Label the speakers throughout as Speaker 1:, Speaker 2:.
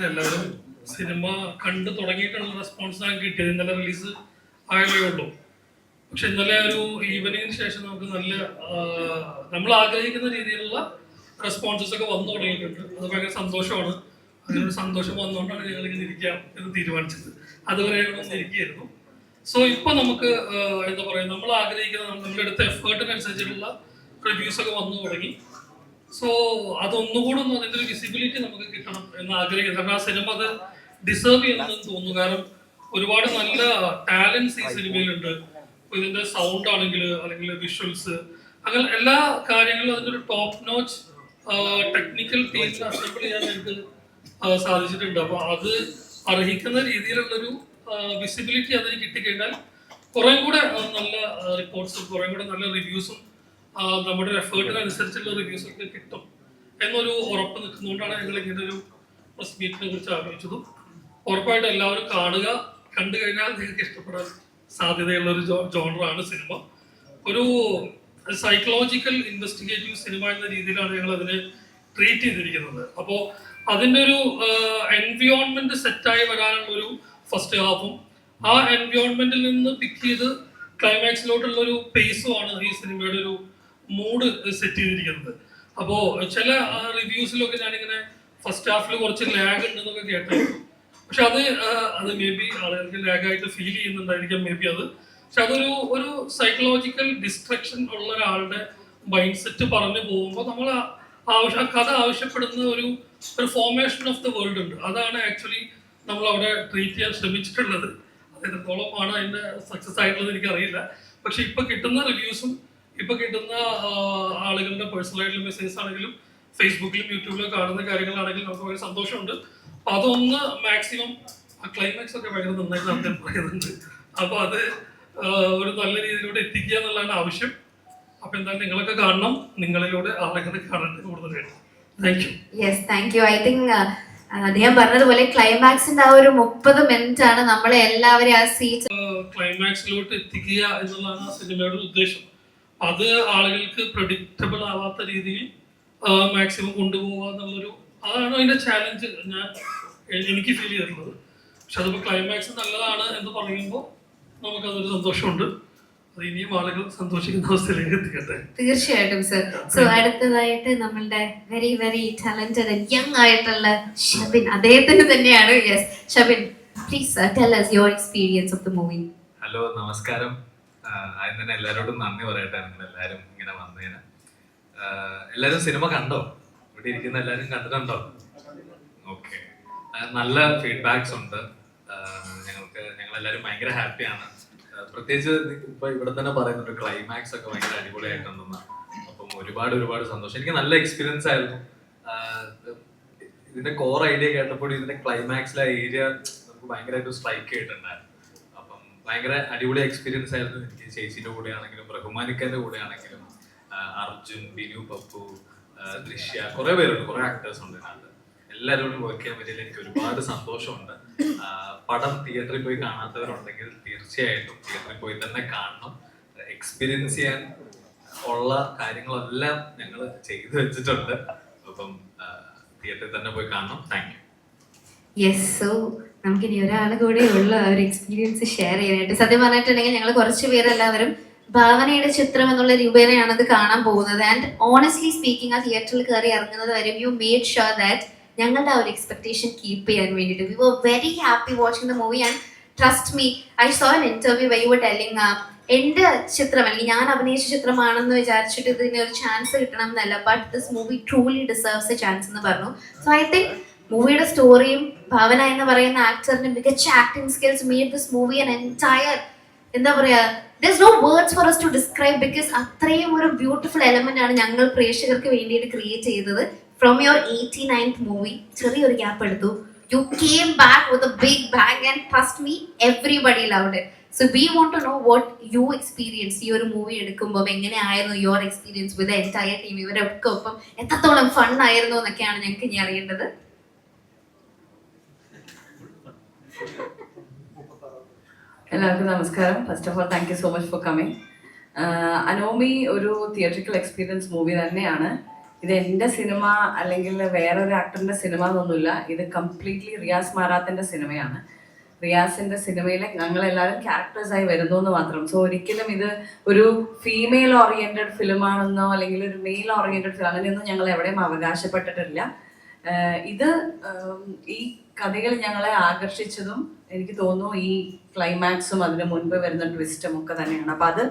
Speaker 1: എല്ലാവരും സിനിമ കണ്ടു തുടങ്ങിയിട്ടുള്ള റെസ്പോൺസ് ആണ് കിട്ടിയത്. ഇന്നലെ റിലീസ് ആയതേ ഉള്ളൂ. പക്ഷെ ഇന്നലെ ഒരു ഈവനിങ്ങിന് ശേഷം നമുക്ക് നല്ല നമ്മൾ ആഗ്രഹിക്കുന്ന രീതിയിലുള്ള റെസ്പോൺസസ് ഒക്കെ വന്നു തുടങ്ങിയിട്ടുണ്ട്. അത് ഭയങ്കര സന്തോഷമാണ്. അങ്ങനെ ഒരു സന്തോഷം വന്നുകൊണ്ടാണ് ഞങ്ങൾ ഇങ്ങനെ ഇരിക്കാം എന്ന് തീരുമാനിച്ചത്. അതുവരെ ഞങ്ങളൊന്നും ഇരിക്കുകയായിരുന്നു. സോ ഇപ്പൊ നമുക്ക് എന്താ പറയുക, നമ്മൾ ആഗ്രഹിക്കുന്ന നമ്മുടെ അടുത്ത എഫേർട്ടിനനുസരിച്ചിട്ടുള്ള റിവ്യൂസ് ഒക്കെ വന്നു തുടങ്ങി. സോ അതൊന്നുകൂടെ ഒന്ന് അതിന്റെ ഒരു വിസിബിലിറ്റി നമുക്ക് കിട്ടണം എന്ന് ആഗ്രഹിക്കുന്നത്. കാരണം ആ സിനിമ അത് ഡിസേർവ് ചെയ്യുന്നതെന്ന് തോന്നുന്നു. കാരണം ഒരുപാട് നല്ല ടാലൻസ് ഈ സിനിമയിലുണ്ട്. ഇതിന്റെ സൗണ്ട് ആണെങ്കിൽ അല്ലെങ്കിൽ വിഷ്വൽസ്, അങ്ങനെ എല്ലാ കാര്യങ്ങളും അതിന്റെ ഒരു ടോപ്പ് നോച്ച് ടെക്നിക്കൽ ടീമിൽ അസംബിൾ ചെയ്യാൻ എനിക്ക് സാധിച്ചിട്ടുണ്ട്. അപ്പൊ അത് അർഹിക്കുന്ന രീതിയിലുള്ളൊരു വിസിബിലിറ്റി അതിന് കിട്ടിക്കഴിഞ്ഞാൽ കുറെ കൂടെ നല്ല റിപ്പോർട്ട്സും കുറെ കൂടെ നല്ല റിവ്യൂസും നമ്മുടെ എഫേർട്ടിനനുസരിച്ചുള്ള റിവ്യൂസ് ഒക്കെ കിട്ടും എന്നൊരു ഉറപ്പ് നിൽക്കുന്നതുകൊണ്ടാണ് ഞങ്ങൾ ഇങ്ങനെ ഒരു പ്രസ് മീറ്റിനെ കുറിച്ച് ആലോചിച്ചതും. ഉറപ്പായിട്ട് എല്ലാവരും കാണുക. കണ്ടു കഴിഞ്ഞാൽ നിങ്ങൾക്ക് ഇഷ്ടപ്പെടാൻ സാധ്യതയുള്ള ഒരു ജോണറാണ് സിനിമ. ഒരു സൈക്കോളജിക്കൽ ഇൻവെസ്റ്റിഗേറ്റീവ് സിനിമ എന്ന രീതിയിലാണ് ഞങ്ങൾ അതിനെ ട്രീറ്റ് ചെയ്തിരിക്കുന്നത്. അപ്പോൾ അതിൻ്റെ ഒരു എൻവിയോൺമെന്റ് സെറ്റായി വരാനുള്ള ഒരു ഫസ്റ്റ് ഹാഫും ആ എൻവിയോൺമെന്റിൽ നിന്ന് പിക്ക് ചെയ്ത് ക്ലൈമാക്സിലോട്ടുള്ള ഒരു പേസുമാണ് ഈ സിനിമയുടെ ഒരു മൂഡ് സെറ്റ് ചെയ്തിരിക്കുന്നത്. അപ്പോൾ ചില റിവ്യൂസിലൊക്കെ ഞാനിങ്ങനെ ഫസ്റ്റ് ഹാഫിൽ കുറച്ച് ലാഗ് ഉണ്ടെന്നൊക്കെ കേട്ടായിരുന്നു. പക്ഷെ അത് മേ ബി ആളുകൾക്ക് ലാഗായിട്ട് ഫീൽ ചെയ്യുന്നുണ്ടായിരിക്കാം, മേ ബി അത്. പക്ഷെ അതൊരു ഒരു സൈക്കോളജിക്കൽ ഡിസ്ട്രക്ഷൻ ഉള്ള ഒരാളുടെ മൈൻഡ് സെറ്റ് പറഞ്ഞു പോകുമ്പോൾ നമ്മൾ കഥ ആവശ്യപ്പെടുന്ന ഒരു ഫോർമേഷൻ ഓഫ് ദ വേൾഡ് ഉണ്ട്. അതാണ് ആക്ച്വലി നമ്മൾ അവിടെ ട്രീറ്റ് ചെയ്യാൻ ശ്രമിച്ചിട്ടുള്ളത്. അത് എത്രത്തോളമാണ് അതിന്റെ സക്സസ് ആയിട്ടുള്ളത് എനിക്കറിയില്ല. പക്ഷെ ഇപ്പൊ കിട്ടുന്ന റിവ്യൂസും ഇപ്പൊ കിട്ടുന്ന ആളുകളുടെ പേഴ്സണൽ ആയിട്ടുള്ള മെസ്സേജസ് ആണെങ്കിലും ഫേസ്ബുക്കിലും യൂട്യൂബിലും കാണുന്ന കാര്യങ്ങളാണെങ്കിലും നമുക്ക് വളരെ സന്തോഷമുണ്ട്. അപ്പൊ അതൊന്ന് മാക്സിമം ക്ലൈമാക്സ് ഒക്കെ ഭയങ്കര നന്നായിട്ട് നടത്താൻ പറയുന്നുണ്ട്. അപ്പൊ അത് ഒരു നല്ല രീതിയിലൂടെ എത്തിക്കുക എന്നുള്ളതാണ് ആവശ്യം. അപ്പൊ എന്തായാലും നിങ്ങളൊക്കെ കാണണം, നിങ്ങളിലൂടെ ആളുകളെ കാണേണ്ടത് കൂടുതലായിട്ട്. Thank you.
Speaker 2: Yes, thank you. I think അദ്ദേഹം പറഞ്ഞതുപോലെ ക്ലൈമാക്സിന്റെ ആ ഒരു 30 മിനിറ്റ് ആണ് നമ്മളെ എല്ലാവരെയും ആ സീറ്റ്
Speaker 1: ക്ലൈമാക്സിലോട്ട് എത്തിക്കുക എന്നുള്ളതാണ് ആ സിനിമയുടെ ഉദ്ദേശം. അത് ആളുകൾക്ക് പ്രഡിക്റ്റബിൾ ആവാത്ത രീതിയിൽ മാക്സിമം കൊണ്ടുപോകുക എന്നുള്ളൊരു അതാണ് അതിന്റെ ചാലഞ്ച് എനിക്ക് ഫീൽ ചെയ്തിട്ടുള്ളത്. പക്ഷെ അതിപ്പോ ക്ലൈമാക്സ് നല്ലതാണ് എന്ന് പറയുമ്പോൾ നമുക്കതൊരു സന്തോഷമുണ്ട്. അത് ഇനിയും ആളുകൾ സന്തോഷിക്കുന്ന അവസ്ഥയിലേക്ക് എത്തിക്കട്ടെ.
Speaker 2: തീർച്ചയായിട്ടും സർ. സോ അടുത്തതായിട്ട് നമ്മളുടെ very very talented and young ആയിട്ടുള്ള ഷബിൻ, അദ്ദേഹത്തിന് തന്നെയാണ്. Yes Shabin, please tell us your experience of the movie.
Speaker 3: Hello, നമസ്കാരം. ആദ്യം തന്നെ എല്ലാവരോടും നന്ദി പറയട്ടെ, നിങ്ങൾ എല്ലാവരും ഇങ്ങനെ വന്നതിന്. എല്ലാവരും സിനിമ കണ്ടോ? ഇവിടെ ഇരിക്കുന്ന എല്ലാവരും കണ്ടിട്ടുണ്ടോ? ഓക്കെ, നല്ല ഫീഡ്ബാക്സ് ഉണ്ട്. ഞങ്ങളെല്ലാവരും ഭയങ്കര ഹാപ്പിയാണ്. പ്രത്യേകിച്ച് ഇപ്പൊ ഇവിടെ തന്നെ പറയുന്നുണ്ട് ക്ലൈമാക്സ് ഒക്കെ ഭയങ്കര അടിപൊളിയായിട്ടുണ്ടെന്ന്. അപ്പം ഒരുപാട് സന്തോഷം. എനിക്ക് നല്ല എക്സ്പീരിയൻസ് ആയിരുന്നു. ഇതിന്റെ കോർ ഐഡിയ കേട്ടപ്പോൾ ഇതിന്റെ ക്ലൈമാക്സിലെ ഏരിയ നമുക്ക് ഭയങ്കരമായിട്ട് സ്ട്രൈക്ക് ചെയ്തിട്ടുണ്ടായിരുന്നു. അപ്പം ഭയങ്കര അടിപൊളി എക്സ്പീരിയൻസ് ആയിരുന്നു എനിക്ക്. ചേച്ചിയുടെ കൂടെ ആണെങ്കിലും റഹ്മാനിക്കന്റെ കൂടെ ആണെങ്കിലും അർജുൻ, ബിനു, പപ്പു, ദൃശ്യ, കുറെ പേരുണ്ട്, കുറെ ആക്ടേഴ്സ് ഉണ്ട് ഇതിനകത്ത്. എല്ലാവരോടും വർക്ക് ചെയ്യാൻ പറ്റിയതിൽ എനിക്ക് ഒരുപാട് സന്തോഷമുണ്ട്. പടം തിയേറ്ററിൽ പോയി കാണാത്തവരുണ്ടെങ്കിൽ തീർച്ചയായിട്ടും തിയേറ്ററിൽ പോയി തന്നെ കാണണം. എക്സ്പീരിയൻസ് ചെയ്യാൻ ഉള്ള കാര്യങ്ങളെല്ലാം ഞങ്ങൾ ചെയ്തു വെച്ചിട്ടുണ്ട്. അപ്പം തിയേറ്ററിൽ തന്നെ പോയി കാണണം. Thank you.
Speaker 2: യെസ്, സോ നമുക്കിനി ഒരാൾ കൂടെ ഉള്ള ഒരു എക്സ്പീരിയൻസ് ഷെയർ ചെയ്യാനായിട്ട്. സത്യം പറഞ്ഞിട്ടുണ്ടെങ്കിൽ ഞങ്ങൾ കുറച്ച് പേരെല്ലാവരും ഭാവനയുടെ ചിത്രം എന്നുള്ള രൂപേണയാണ് അത് കാണാൻ പോകുന്നത്. ആൻഡ് ഓണസ്റ്റ്ലി സ്പീക്കിംഗ്, ആ തിയേറ്ററിൽ കയറി ഇറങ്ങുന്നത് വരെ യു മേഡ് ഷുവർ ദാറ്റ് ഞങ്ങളുടെ ആ ഒരു എക്സ്പെക്ടേഷൻ കീപ്പ് ചെയ്യാൻ വേണ്ടിയിട്ട് we were very happy watching the movie. And trust me, I saw an interview why you were telling എൻ്റെ ചിത്രം അല്ലെങ്കിൽ ഞാൻ അഭിനയിച്ച ചിത്രമാണെന്ന് വിചാരിച്ചിട്ട് ഇതിന് ഒരു ചാൻസ് കിട്ടണം എന്നല്ല, but this movie truly deserves A chance എന്ന് പറഞ്ഞു. സോ ഐ തിങ്ക് മൂവിയുടെ സ്റ്റോറിയും ഭാവന എന്ന് പറയുന്ന ആക്ടറിന്റെ മികച്ച acting skills made this movie an entire, എന്താ പറയാ, there's no words for us to describe because അത്രയും ഒരു ബ്യൂട്ടിഫുൾ എലമെന്റ് ആണ് ഞങ്ങൾ പ്രേക്ഷകർക്ക് വേണ്ടിയിട്ട് ക്രിയേറ്റ് ചെയ്തത്. From your 89th movie, ചെറിയൊരു ഗ്യാപ്പ് എടുത്തു, you came back with a big bang and trust me, everybody loved it. So we want to know what you experienced ഈ ഒരു മൂവി എടുക്കുമ്പോൾ. എങ്ങനെയായിരുന്നു your experience with the entire team? ഇവരൊക്കെ ഒപ്പം എത്രത്തോളം fun ആയിരുന്നു എന്നൊക്കെയാണ് ഞങ്ങൾക്ക് ഇനി അറിയേണ്ടത്.
Speaker 4: എല്ലാവർക്കും നമസ്കാരം. First of all thank you so much for coming. Anomie ഒരു തിയേറ്ററിക്കൽ എക്സ്പീരിയൻസ് മൂവി തന്നെയാണ്. ഇത് എൻ്റെ സിനിമ അല്ലെങ്കിൽ വേറൊരു ആക്ടറിന്റെ സിനിമ എന്നൊന്നുമില്ല. ഇത് കംപ്ലീറ്റ്ലി റിയാസ് മാറാത്തിന്റെ സിനിമയാണ്. റിയാസിന്റെ സിനിമയിൽ ഞങ്ങളെല്ലാവരും ക്യാരക്ടേഴ്സായി വരുന്നു എന്ന് മാത്രം. സോ ഒരിക്കലും ഇത് ഒരു ഫീമെയിൽ ഓറിയന്റഡ് ഫിലിമാണെന്നോ അല്ലെങ്കിൽ ഒരു മെയിൽ ഓറിയന്റഡ് ഫിലിം അങ്ങനെയൊന്നും ഞങ്ങൾ എവിടെയും അവകാശപ്പെട്ടിട്ടില്ല. ഇത് ഈ കഥകൾ ഞങ്ങളെ ആകർഷിച്ചതും എനിക്ക് തോന്നുന്നു ഈ ക്ലൈമാക്സും അതിന് മുൻപ് വരുന്ന ട്വിസ്റ്റും ഒക്കെ തന്നെയാണ്. അപ്പം അത്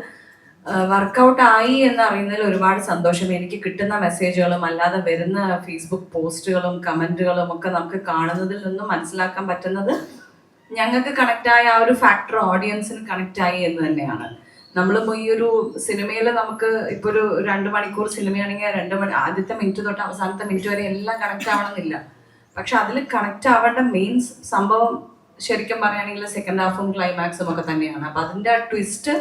Speaker 4: വർക്കൗട്ട് ആയി എന്ന് അറിയുന്നതിൽ ഒരുപാട് സന്തോഷം. എനിക്ക് കിട്ടുന്ന മെസ്സേജുകളും അല്ലാതെ വരുന്ന ഫേസ്ബുക്ക് പോസ്റ്റുകളും കമന്റുകളും ഒക്കെ നമുക്ക് കാണുന്നതിൽ നിന്നും മനസ്സിലാക്കാൻ പറ്റുന്നത് ഞങ്ങൾക്ക് കണക്റ്റായ ആ ഒരു ഫാക്ടർ ഓഡിയൻസിന് കണക്റ്റായി എന്ന് തന്നെയാണ്. നമ്മളിപ്പോൾ ഈ ഒരു സിനിമയിൽ നമുക്ക് ഇപ്പോൾ ഒരു 2 മണിക്കൂർ സിനിമയാണെങ്കിൽ 2 മണി ആദ്യത്തെ മിനിറ്റ് തൊട്ട് അവസാനത്തെ മിനിറ്റ് വരെ എല്ലാം കണക്റ്റ് ആവണമെന്നില്ല. പക്ഷെ അതിൽ കണക്റ്റ് ആവേണ്ട മെയിൻ സംഭവം ശരിക്കും പറയുകയാണെങ്കിൽ സെക്കൻഡ് ഹാഫും ക്ലൈമാക്സും ഒക്കെ തന്നെയാണ്. അപ്പം അതിൻ്റെ ആ ട്വിസ്റ്റ്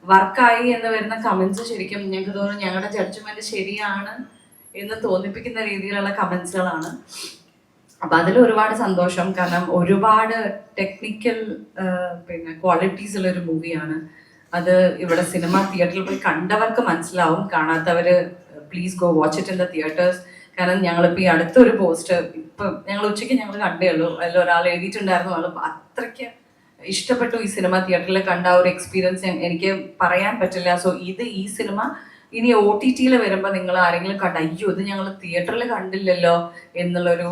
Speaker 4: വർക്കായി എന്ന് വരുന്ന കമന്റ്സ് ശരിക്കും ഞങ്ങൾക്ക് തോന്നുന്നു ഞങ്ങളുടെ ജഡ്ജ്മെന്റ് ശരിയാണ് എന്ന് തോന്നിപ്പിക്കുന്ന രീതിയിലുള്ള കമന്റ്സുകളാണ്. അപ്പൊ അതിൽ ഒരുപാട് സന്തോഷം. കാരണം ഒരുപാട് ടെക്നിക്കൽ പിന്നെ ക്വാളിറ്റീസ് ഉള്ള ഒരു മൂവിയാണ്. അത് ഇവിടെ സിനിമ തിയേറ്ററിൽ പോയി കണ്ടവർക്ക് മനസ്സിലാവും, കാണാത്തവര് please go watch it in the theatres. കാരണം ഞങ്ങളിപ്പോൾ ഈ അടുത്തൊരു പോസ്റ്റ് ഇപ്പം ഞങ്ങൾ ഉച്ചയ്ക്ക് ഞങ്ങൾ കണ്ടേ ഉള്ളൂ, അതിൽ ഒരാൾ എഴുതിയിട്ടുണ്ടായിരുന്നു, ആൾ അത്രയ്ക്ക് ഇഷ്ടപ്പെട്ടു ഈ സിനിമ തിയേറ്ററിൽ കണ്ട ഒരു എക്സ്പീരിയൻസ് എനിക്ക് പറയാൻ പറ്റില്ല. സോ ഈ സിനിമ ഇനി OTT-യിൽ വരുമ്പോൾ നിങ്ങൾ ആരെങ്കിലും കണ്ട അയ്യോ ഇത് ഞങ്ങൾ തിയേറ്ററിൽ കണ്ടില്ലല്ലോ എന്നുള്ളൊരു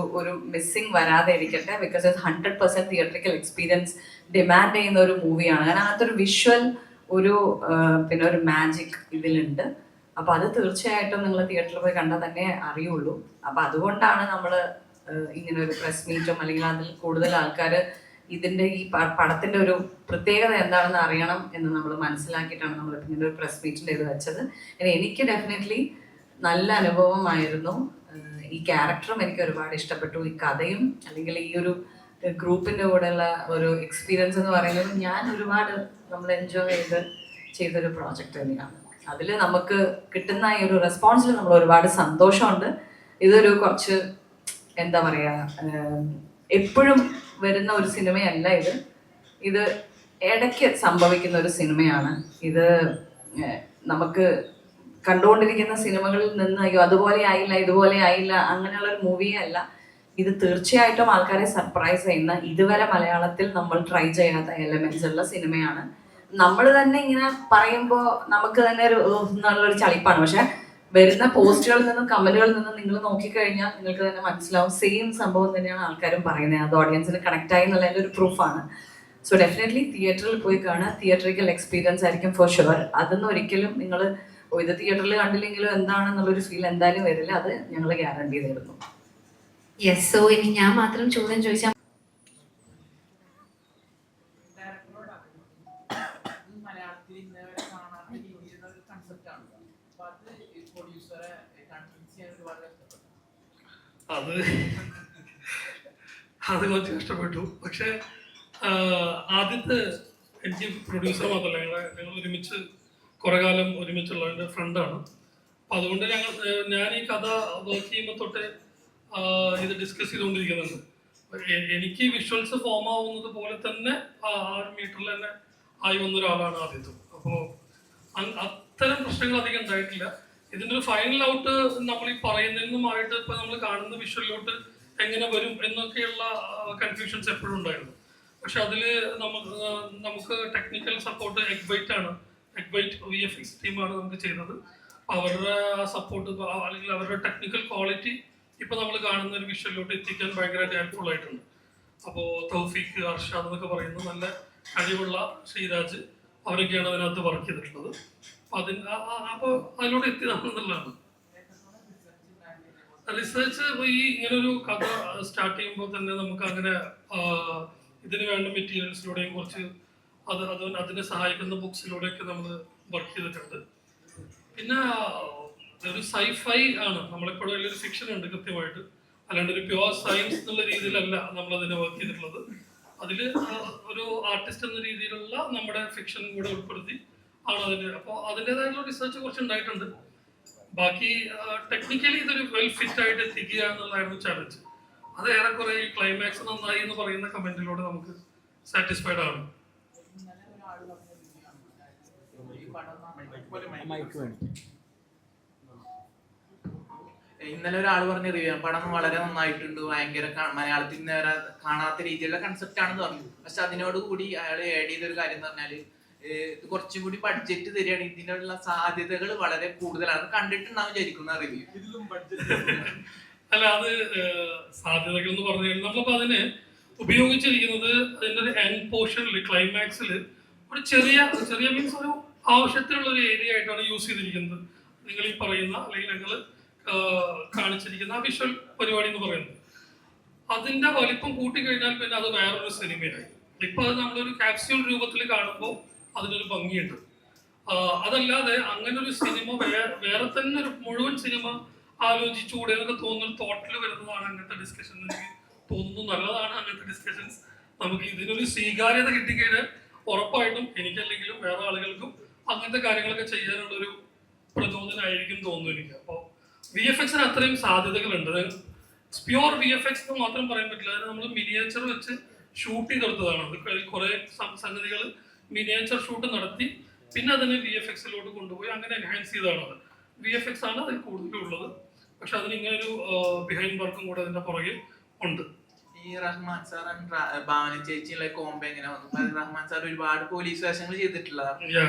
Speaker 4: മിസ്സിങ് വരാതെ ഇരിക്കട്ടെ. ബിക്കോസ് ഇത് 100% തിയേറ്ററിക്കൽ എക്സ്പീരിയൻസ് ഡിമാൻഡ് ചെയ്യുന്ന ഒരു മൂവിയാണ്. കാരണം അങ്ങനത്തെ വിഷ്വൽ പിന്നെ ഒരു മാജിക് ഇതിലുണ്ട്. അപ്പൊ അത് തീർച്ചയായിട്ടും നിങ്ങൾ തിയേറ്ററിൽ പോയി കണ്ടാൽ തന്നെ അറിയുള്ളൂ. അപ്പൊ അതുകൊണ്ടാണ് നമ്മൾ ഇങ്ങനെ ഒരു പ്രസ് മീറ്റും അല്ലെങ്കിൽ അതിൽ കൂടുതൽ ആൾക്കാർ ഇതിന്റെ ഈ പടത്തിന്റെ ഒരു പ്രത്യേകത എന്താണെന്ന് അറിയണം എന്ന് നമ്മൾ മനസ്സിലാക്കിയിട്ടാണ് നമ്മൾ ഇങ്ങനെ ഒരു പ്രസ് മീറ്റിന്റെ ഇത് വെച്ചത്. എനിക്ക് ഡെഫിനറ്റ്ലി നല്ല അനുഭവമായിരുന്നു. ഈ ക്യാരക്ടറും എനിക്ക് ഒരുപാട് ഇഷ്ടപ്പെട്ടു. ഈ കഥയും അല്ലെങ്കിൽ ഈ ഒരു ഗ്രൂപ്പിന്റെ കൂടെയുള്ള ഒരു എക്സ്പീരിയൻസ് എന്ന് പറയുന്നത് ഞാൻ ഒരുപാട് നമ്മൾ എൻജോയ് ചെയ്തൊരു പ്രോജക്റ്റ് തന്നെയാണ്. അതിൽ നമുക്ക് കിട്ടുന്ന ഈ ഒരു റെസ്പോൺസിൽ നമ്മൾ ഒരുപാട് സന്തോഷമുണ്ട്. ഇതൊരു കുറച്ച് എന്താ പറയാ എപ്പോഴും വരുന്ന ഒരു സിനിമയല്ല ഇത് ഇടയ്ക്ക് സംഭവിക്കുന്ന ഒരു സിനിമയാണ്. ഇത് നമുക്ക് കണ്ടുകൊണ്ടിരിക്കുന്ന സിനിമകളിൽ നിന്ന് അയ്യോ അതുപോലെ ആയില്ല ഇതുപോലെ ആയില്ല അങ്ങനെയുള്ള ഒരു മൂവിയേ അല്ല. ഇത് തീർച്ചയായിട്ടും ആൾക്കാരെ സർപ്രൈസ് ചെയ്യുന്ന ഇതുവരെ മലയാളത്തിൽ നമ്മൾ ട്രൈ ചെയ്യാത്ത എലമെന്റ്സ് ഉള്ള സിനിമയാണ്. നമ്മൾ തന്നെ ഇങ്ങനെ പറയുമ്പോൾ നമുക്ക് തന്നെ ഒരു നല്ലൊരു ചളിപ്പാണ്. പക്ഷെ വരുന്ന പോസ്റ്റുകളിൽ നിന്നും കമന്റുകളിൽ നിന്നും നിങ്ങൾ നോക്കിക്കഴിഞ്ഞാൽ നിങ്ങൾക്ക് തന്നെ മനസ്സിലാവും സെയിം സംഭവം തന്നെയാണ് ആൾക്കാരും പറയുന്നത്. അത് ഓഡിയൻസിന് കണക്ട് ആയി എന്നുള്ളതിൻ്റെ ഒരു പ്രൂഫാണ്. സോ ഡെഫിനറ്റ്ലി തിയേറ്ററിൽ പോയി കാണുക. തിയേറ്ററിക്കൽ എക്സ്പീരിയൻസ് ആയിരിക്കും ഫോർ ഷുവർ. അതൊന്നും ഒരിക്കലും നിങ്ങൾ ഇത് തിയേറ്ററിൽ കണ്ടില്ലെങ്കിലും എന്താണെന്നുള്ളൊരു ഫീൽ എന്തായാലും വരില്ല. അത് ഞങ്ങൾ ഗ്യാരണ്ടി തരുന്നു.
Speaker 2: യെസ്. സോ ഇനി ഞാൻ മാത്രം ചോദ്യം ചോദിച്ചാൽ
Speaker 1: അത് കുറച്ച് കഷ്ടപ്പെട്ടു. പക്ഷെ ആദ്യത്തെ എനിക്ക് പ്രൊഡ്യൂസർ മാത്രമല്ല, ഞങ്ങൾ ഒരുമിച്ച് കുറെ കാലം ഒരുമിച്ചുള്ള എൻ്റെ ഫ്രണ്ടാണ്. അപ്പം അതുകൊണ്ട് ഞാൻ ഈ കഥ വർക്ക് ചെയ്യുമ്പോൾ തൊട്ടേ ഇത് ഡിസ്കസ് ചെയ്തുകൊണ്ടിരിക്കുന്നുണ്ട്. എനിക്ക് വിഷ്വൽസ് ഫോം ആവുന്നത് പോലെ തന്നെ ആ ഒരു മീറ്ററിൽ തന്നെ ആയി വന്ന ഒരാളാണ് ആദ്യത്തെ. അപ്പോൾ അത്തരം പ്രശ്നങ്ങൾ അധികം ഉണ്ടായിട്ടില്ല. ഇതിൻ്റെ ഒരു ഫൈനൽ ഔട്ട് നമ്മൾ ഈ പറയുന്നതിനുമായിട്ട് ഇപ്പം നമ്മൾ കാണുന്ന വിഷ്വലിലോട്ട് എങ്ങനെ വരും എന്നൊക്കെയുള്ള കൺഫ്യൂഷൻസ് എപ്പോഴും ഉണ്ടായിരുന്നു. പക്ഷെ അതിൽ നമുക്ക് ടെക്നിക്കൽ സപ്പോർട്ട് എഗ്വൈറ്റ് ആണ്. എഗ്വൈറ്റ് VFX ടീമാണ് നമുക്ക് ചെയ്തത്. അവരുടെ സപ്പോർട്ട് അല്ലെങ്കിൽ അവരുടെ ടെക്നിക്കൽ ക്വാളിറ്റി ഇപ്പൊ നമ്മൾ കാണുന്ന ഒരു വിഷ്വലിലോട്ട് എത്തിക്കാൻ ഭയങ്കരമായിട്ട് ഹെൽപ്ഫുൾ ആയിട്ടുണ്ട്. അപ്പോൾ തൗഫീഖ്, അർഷാദ് എന്നൊക്കെ പറയുന്ന നല്ല കഴിവുള്ള ശ്രീരാജ് അവരൊക്കെയാണ് അതിനകത്ത് വർക്ക് ചെയ്തിട്ടുള്ളത്. അപ്പോൾ അതിലൂടെ എത്തി നമ്മളെന്നുള്ളതാണ്. റിസർച്ച് ഈ ഇങ്ങനൊരു കഥ സ്റ്റാർട്ട് ചെയ്യുമ്പോൾ തന്നെ നമുക്ക് അങ്ങനെ ഇതിന് വേണ്ട മെറ്റീരിയൽസിലൂടെയും കുറച്ച് അതിനെ സഹായിക്കുന്ന ബുക്സിലൂടെയൊക്കെ നമ്മൾ വർക്ക് ചെയ്തിട്ടുണ്ട്. പിന്നെ ഒരു സൈഫൈ ആണ്, നമ്മളിപ്പോഴും വലിയൊരു ഫിക്ഷൻ ഉണ്ട് കൃത്യമായിട്ട്, അല്ലാണ്ട് ഒരു പ്യുവർ സയൻസ് എന്നുള്ള രീതിയിലല്ല നമ്മളതിനെ വർക്ക് ചെയ്തിട്ടുള്ളത്. അതിൽ ഒരു ആർട്ടിസ്റ്റ് എന്ന രീതിയിലുള്ള നമ്മുടെ ഫിക്ഷൻ കൂടെ ഉൾപ്പെടുത്തി ആണ് അതിന്. അപ്പോൾ അതിൻ്റെതായിട്ടുള്ള റിസർച്ച് കുറച്ച് ഉണ്ടായിട്ടുണ്ട്. ബാക്കി ടെക്നിക്കലി ഇതൊരു വെൽ ഫിറ്റ് ആയിട്ട് എത്തിക്കുക എന്നുള്ളതായിരുന്നു ചാലഞ്ച്. അത് ഏറെക്കുറെ ഈ ക്ലൈമാക്സ് നന്നായി എന്ന് പറയുന്ന കമന്റിലൂടെ നമുക്ക് സാറ്റിസ്ഫൈഡ് ആണ്.
Speaker 5: ഇന്നലെ ഒരാൾ പറഞ്ഞ റിവ്യൂ പടം വളരെ നന്നായിട്ടുണ്ട്, ഭയങ്കര മലയാളത്തിൽ നിന്ന് വരെ കാണാത്ത രീതിയിലുള്ള കൺസെപ്റ്റ് ആണെന്ന് പറഞ്ഞു. പക്ഷെ അതിനോട് കൂടി അയാൾ ആഡ് ചെയ്തൊരു കാര്യം എന്ന് പറഞ്ഞാല് ഇത് കുറച്ചും കൂടി ബഡ്ജറ്റ് തരികയാണെങ്കിൽ ഇതിനുള്ള സാധ്യതകൾ വളരെ കൂടുതലാണ്. കണ്ടിട്ടുണ്ടാവും വിചാരിക്കുന്ന റിവ്യൂ.
Speaker 1: അല്ല, അത് സാധ്യതകൾ എന്ന് പറഞ്ഞു കഴിഞ്ഞാൽ നമ്മളിപ്പോ അതിന് ഉപയോഗിച്ചിരിക്കുന്നത് അതിന്റെ ഒരു എൻഡ് പോർഷനിൽ ക്ലൈമാക്സിൽ ഒരു ചെറിയ ചെറിയ മീൻസ് ഒരു ആവശ്യത്തിനുള്ള ഒരു ഏരിയ ആയിട്ടാണ് യൂസ് ചെയ്തിരിക്കുന്നത്. നിങ്ങൾ ഈ പറയുന്ന അല്ലെങ്കിൽ ഞങ്ങൾ കാണിച്ചിരിക്കുന്ന ആ വിഷ്വൽ പരിപാടി എന്ന് പറയുന്നത് അതിന്റെ വലിപ്പം കൂട്ടിക്കഴിഞ്ഞാൽ പിന്നെ അത് വേറൊരു സിനിമയായി. ഇപ്പൊ അത് നമ്മളൊരു ക്യാപ്സ്യൂൾ രൂപത്തിൽ കാണുമ്പോൾ അതിനൊരു ഭംഗിയുണ്ട്. അതല്ലാതെ അങ്ങനെ ഒരു സിനിമ വേറെ തന്നെ ഒരു മുഴുവൻ സിനിമ ആലോചിച്ചുകൂടെ എന്നൊക്കെ തോന്നുന്ന തോട്ടിൽ വരുന്നതാണ് അങ്ങനത്തെ ഡിസ്കഷൻ. എനിക്ക് തോന്നുന്നു നല്ലതാണ് അങ്ങനത്തെ ഡിസ്കഷൻസ്. നമുക്ക് ഇതിനൊരു സ്വീകാര്യത കിട്ടിക്കഴിഞ്ഞാൽ ഉറപ്പായിട്ടും എനിക്കല്ലെങ്കിലും വേറെ ആളുകൾക്കും അങ്ങനത്തെ കാര്യങ്ങളൊക്കെ ചെയ്യാനുള്ള ഒരു പ്രചോദനമായിരിക്കും തോന്നുന്നു എനിക്ക്. അപ്പോൾ VFX അത്രയും സാധ്യതകളുണ്ട്. പ്യുവർ VFX എന്ന് മാത്രം പറയാൻ പറ്റില്ല. അത് നമ്മൾ മിനിയേച്ചർ വെച്ച് ഷൂട്ട് ചെയ്തെടുത്തതാണ്. അത് കുറെ സംഗതികൾ മിനിയേച്ചർ ഷൂട്ട് നടത്തി പിന്നെ അതിനെ VFX-ലോട്ട് കൊണ്ടുപോയി അങ്ങനെ എൻഹാൻസ് ചെയ്തതാണ്. അത് VFX ആണ് അതിൽ കൂടുതലുള്ളത്. പക്ഷെ അതിന് ഇങ്ങനെ ഒരു ബിഹൈൻഡ് വർക്കും കൂടെ അതിന്റെ പുറകെ ഉണ്ട്.
Speaker 5: ഈ റഹ്മാൻ സാർ ഭാവന ചേച്ചിയുള്ള കോംബോ എങ്ങനെ വന്നു? റഹ്മാൻ സാർ ഒരുപാട് പോലീസ് വേഷങ്ങൾ ചെയ്തിട്ടുള്ളതാണ്.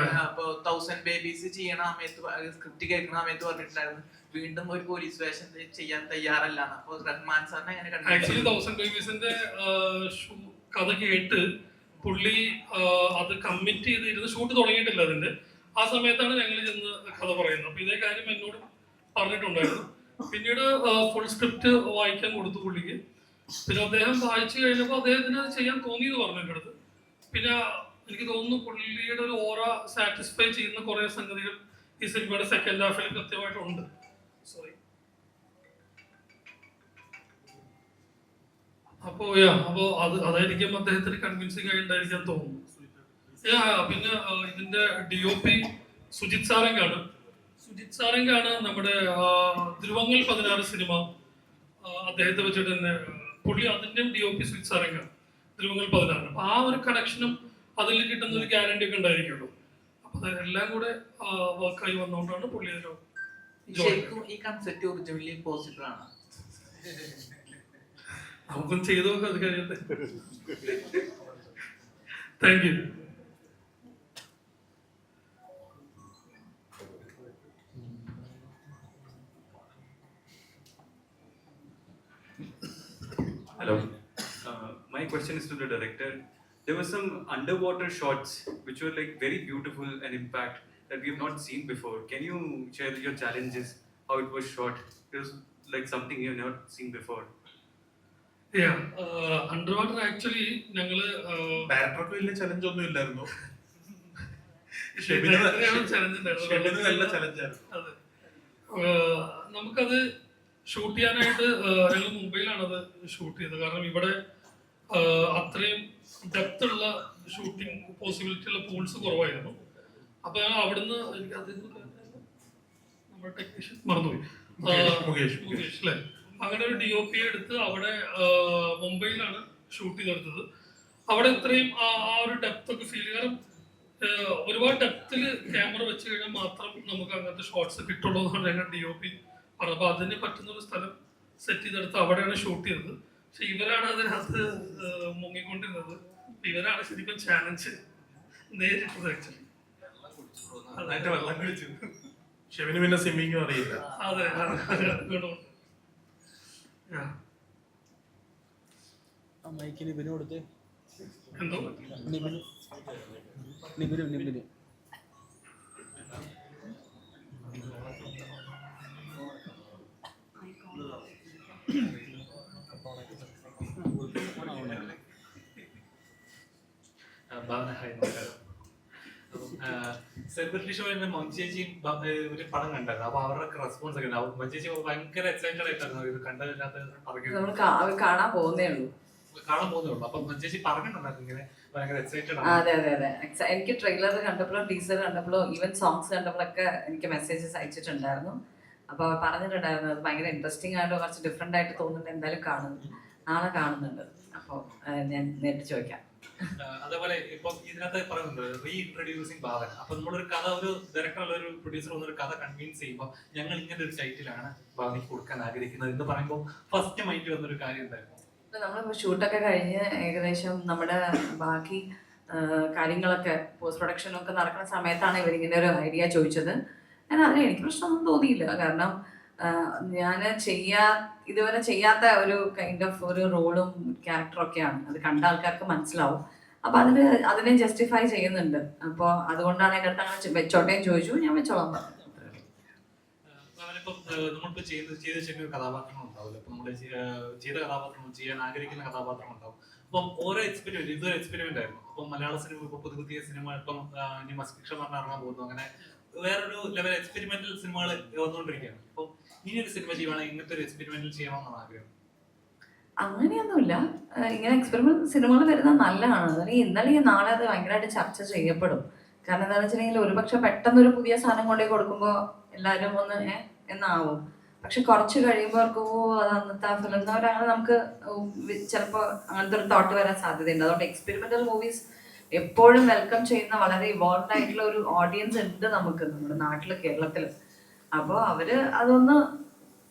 Speaker 5: അപ്പൊ 1000 ബേബീസ് ചെയ്യണ സമയത്ത് സ്ക്രിപ്റ്റ് കേൾക്കുന്ന സമയത്ത് പറഞ്ഞിട്ടുണ്ടായിരുന്നു വീണ്ടും ഒരു പോലീസ് വേഷം ചെയ്യാൻ തയ്യാറല്ല. അപ്പൊ റഹ്മാൻ സാറിനെ എങ്ങനെ കണ്ടു?
Speaker 1: ആക്ച്വലി 1000 ബേബീസിന്റെ കഥ കേട്ട് പുള്ളി അത് കമ്മിറ്റ് ചെയ്തിരുന്ന് ഷൂട്ട് തുടങ്ങിയിട്ടില്ല അതിന്റെ. ആ സമയത്താണ് ഞങ്ങൾ ചെന്ന് കഥ പറയുന്നത്. അപ്പൊ ഇതേ കാര്യം എന്നോട് പറഞ്ഞിട്ടുണ്ടായിരുന്നു. പിന്നീട് ഫുൾ സ്ക്രിപ്റ്റ് വായിക്കാൻ കൊടുത്തു പുള്ളിക്ക്. പിന്നെ അദ്ദേഹം വായിച്ചു കഴിഞ്ഞപ്പോൾ അദ്ദേഹത്തിന് അത് ചെയ്യാൻ തോന്നിയെന്ന് പറഞ്ഞു എൻ്റെ അടുത്ത്. പിന്നെ എനിക്ക് തോന്നുന്നു പുള്ളിയുടെ ഒരു ഓറ സാറ്റിസ്ഫൈ ചെയ്യുന്ന കുറെ സംഗതികൾ ഈ സിനിമയുടെ സെക്കൻഡ് ഹാഫിൽ കൃത്യമായിട്ടുണ്ട്. സോറി. അപ്പോ അതായിരിക്കും അദ്ദേഹത്തിന് കൺവിൻസിങ് ആയി ഉണ്ടായിരിക്കാൻ തോന്നുന്നു. പിന്നെ ഇതിന്റെ DOP സുജിത് സാരംഗാണ്. സുജിത് സാരംഗാണ് നമ്മുടെ ധ്രുവങ്ങൾ 16 സിനിമ അദ്ദേഹത്തെ വെച്ചിട്ട് തന്നെ പുള്ളി അതിന്റെയും DOP സുജിത് സാരംഗാണ്, ധ്രുവങ്ങൾ 16. അപ്പൊ ആ ഒരു കണക്ഷനും അതിൽ കിട്ടുന്ന ഒരു ഗ്യാരണ്ടി ഒക്കെ ഉണ്ടായിരിക്കുള്ളൂ. അപ്പൊ അതെല്ലാം കൂടെ വർക്കായി വന്നുകൊണ്ടാണ് പുള്ളി
Speaker 5: ശരിക്കും ഈ കൺസെപ്റ്റ് ഒറിജിനലി പോസിബിൾ ആണ്.
Speaker 1: നമുക്കും ചെയ്തു നോക്കാം അത് കഴിയട്ടെ. Thank you.
Speaker 6: Hello. My question is to the director. There were some underwater shots which were like very beautiful and impact that we have not seen before. Can you share your challenges, how it was shot? It was like something you have not seen before.
Speaker 1: Under water actually ഞങ്ങള്
Speaker 7: ഡയറക്ടർക്ക് വലിയ challenge ഒന്നും ഇല്ലായിരുന്നു.
Speaker 1: നല്ല ചലഞ്ചായിരുന്നു. അതെ, നമുക്കത് shoot ചെയ്യാനായിട്ട് ഞങ്ങൾ മുംബൈയിലാണ് അത് ഷൂട്ട് ചെയ്തത്. കാരണം ഇവിടെ അത്രയും ഡെപ്ത് ഉള്ള ഷൂട്ടിംഗ് പോസിബിലിറ്റി ഉള്ള പൂൾസ് കുറവായിരുന്നു. അപ്പൊ അവിടുന്ന് നമ്മുടെ ടെക്നീഷ്യൻ മറന്നുപോയി, മുകേഷ് അല്ലേ, അങ്ങനെ ഒരു DOP എടുത്ത് അവിടെ മുംബൈയിലാണ് ഷൂട്ട് ചെയ്തെടുത്തത്. അവിടെ ഇത്രയും ആ ഒരു ഡെപ്ത് ഒക്കെ ഫീൽ ചെയ്യാൻ ഒരുപാട് ഡെപ്തിൽ ക്യാമറ വെച്ച് കഴിഞ്ഞാൽ മാത്രം നമുക്ക് അങ്ങനത്തെ ഷോട്ട്സ് കിട്ടുള്ളൂ എന്നാണ് ഞങ്ങൾ DOP പറഞ്ഞത്. അപ്പൊ അതിന് പറ്റുന്ന ഒരു സ്ഥലം സെറ്റ് ചെയ്തെടുത്ത് അവിടെയാണ് ഷൂട്ട് ചെയ്തത്. പക്ഷെ ഇവരാണ് അതിനകത്ത് മുങ്ങിക്കൊണ്ടിരുന്നത്. ഇവരാണ് ശരിക്കും ചാലഞ്ച് നേരിട്ടത്. ആക്ച്വലി
Speaker 7: വെള്ളം കുടിച്ചു. ഷെവിന് പിന്നെ സ്വിമ്മിങ്ങും അറിയില്ല.
Speaker 1: അതെ,
Speaker 8: മൈക്കിന് ഇവന് കൊടുത്ത്
Speaker 1: എന്തോ
Speaker 8: നിബിന്
Speaker 9: സെലിബ്രിറ്റി ഷോ തന്നെ മഞ്ചേച്ചി ഒരു പടം കണ്ടായിരുന്നു. അപ്പൊ അവരുടെ റെസ്പോൺസ് ഒക്കെ ഉണ്ടാവും. മഞ്ചേച്ചി ഭയങ്കര എക്സൈറ്റഡ് ആയിട്ടായിരുന്നു ഇത് കണ്ടതിനകത്ത്
Speaker 4: കാണാൻ പോകുന്നേ ഉള്ളൂ.
Speaker 9: അപ്പൊ മഞ്ചേച്ചി പറഞ്ഞിട്ടുണ്ടായിരുന്നു ഇങ്ങനെ ഭയങ്കര എക്സൈറ്റഡ് ആണ്.
Speaker 4: അതെ അതെ അതെ, എനിക്ക് ട്രെയിലർ കണ്ടപ്പോഴോ ടീസർ കണ്ടപ്പോഴോ ഈവൻ സോങ്സ് കണ്ടപ്പോഴൊക്കെ എനിക്ക് മെസ്സേജസ് അയച്ചിട്ടുണ്ടായിരുന്നു. അപ്പൊ പറഞ്ഞിട്ടുണ്ടായിരുന്നു അത് ഭയങ്കര ഇൻട്രസ്റ്റിംഗ് ആയിട്ട് കുറച്ച് ഡിഫറെന്റ് ആയിട്ട് തോന്നുന്നുണ്ട്. എന്തായാലും നാളെ കാണുന്നുണ്ട്. അപ്പോൾ ഞാൻ നേരിട്ട് ചോദിക്കാം.
Speaker 9: അതേപോലെ ഇപ്പൊ ഇതിനകത്ത് പറയുന്നുണ്ട് റീഇൻട്രൊഡ്യൂസിങ് ഭാവന. അപ്പൊ നമ്മളൊരു കഥ, ഒരു ഡയറക്ടർ അല്ല ഒരു പ്രൊഡ്യൂസർ വന്നൊരു കഥ കൺവിൻസ് ചെയ്യുമ്പോൾ ഞങ്ങൾ ഇങ്ങനെ ഒരു ടൈറ്റിലാണ് ഭാവനയ്ക്ക് കൊടുക്കാൻ ആഗ്രഹിക്കുന്നത് എന്ന് പറയുമ്പോൾ ഫസ്റ്റ് മൈൻഡ് വന്നൊരു കാര്യം എന്തായിരുന്നു?
Speaker 4: നമ്മളിപ്പോൾ ഷൂട്ടൊക്കെ കഴിഞ്ഞ് ഏകദേശം നമ്മുടെ ബാക്കി കാര്യങ്ങളൊക്കെ പോസ്റ്റ് പ്രൊഡക്ഷനൊക്കെ നടക്കുന്ന സമയത്താണ് ഇവരിങ്ങനെ ഒരു ഐഡിയ ചോദിച്ചത്. ഞാൻ അതിന് എനിക്ക് പ്രശ്നമൊന്നും തോന്നിയില്ല. കാരണം ഞാൻ ഇതുവരെ ചെയ്യാത്ത ഒരു കൈൻഡ് ഓഫ് ഒരു റോളും ക്യാരക്ടറൊക്കെയാണ്. അത് കണ്ട ആൾക്കാർക്ക് മനസ്സിലാവും. അപ്പൊ അതിനെ ജസ്റ്റിഫൈ ചെയ്യുന്നുണ്ട്. അപ്പോൾ അതുകൊണ്ടാണ് എൻ്റെ അടുത്ത് അങ്ങനെ വെച്ചോട്ടേയും ചോദിച്ചു, ഞാൻ വെച്ചോളാൻ പറഞ്ഞു.
Speaker 9: നമ്മളിപ്പോ ചെയ്ത കഥാപാത്രങ്ങൾ ഉണ്ടാവില്ല. ഇപ്പൊ നമ്മള് ചെയ്ത കഥാപാത്രങ്ങൾ, ചെയ്യാൻ ആഗ്രഹിക്കുന്ന കഥാപാത്രങ്ങൾ ഉണ്ടാവും. അപ്പം ഓരോ എക്സ്പെരിമെന്റ്, ഇതൊരു എക്സ്പെരിമെന്റ് ആയിരുന്നു. ഇപ്പൊ മലയാള സിനിമ, ഇപ്പൊ പുതിയ സിനിമ, ഇപ്പം ഇനി മസ്തിഷ്കം പറഞ്ഞ ഇറങ്ങാൻ പോകുന്നു. അങ്ങനെ വേറൊരു ലെവൽ എക്സ്പെരിമെന്റൽ സിനിമകൾ വന്നുകൊണ്ടിരിക്കുകയാണ്. അപ്പൊ ഇനി ഒരു സിനിമ ചെയ്യുവാണെങ്കിൽ ഇങ്ങനത്തെ ഒരു എക്സ്പെരിമെന്റൽ ചെയ്യണമെന്നാണ് ആഗ്രഹം.
Speaker 4: അങ്ങനെയൊന്നുമില്ല. ഇങ്ങനെ എക്സ്പെരിമെന്റ് സിനിമകൾ വരുന്നത് നല്ലതാണ്. ഇന്നലെ നാളെ അത് ഭയങ്കരമായിട്ട് ചർച്ച ചെയ്യപ്പെടും. കാരണം എന്താണെന്ന് വെച്ചിട്ടുണ്ടെങ്കിൽ ഒരുപക്ഷെ പെട്ടെന്നൊരു പുതിയ സാധനം കൊണ്ടേ കൊടുക്കുമ്പോൾ എല്ലാവരും ഒന്ന് എന്നാവും. പക്ഷെ കുറച്ച് കഴിയുമ്പോൾ അവർക്ക് അത് അന്നത്തെ ആ ഫിലിം എന്നവരങ്ങനെ നമുക്ക് ചിലപ്പോൾ അങ്ങനത്തെ ഒരു തോട്ട് വരാൻ സാധ്യതയുണ്ട്. അതുകൊണ്ട് എക്സ്പെരിമെന്റൽ മൂവീസ് എപ്പോഴും വെൽക്കം ചെയ്യുന്ന വളരെ ഇവോൾവ് ആയിട്ടുള്ള ഒരു ഓഡിയൻസ് ഉണ്ട് നമുക്ക് നമ്മുടെ നാട്ടിൽ, കേരളത്തിൽ. അപ്പോൾ അവര് അതൊന്ന്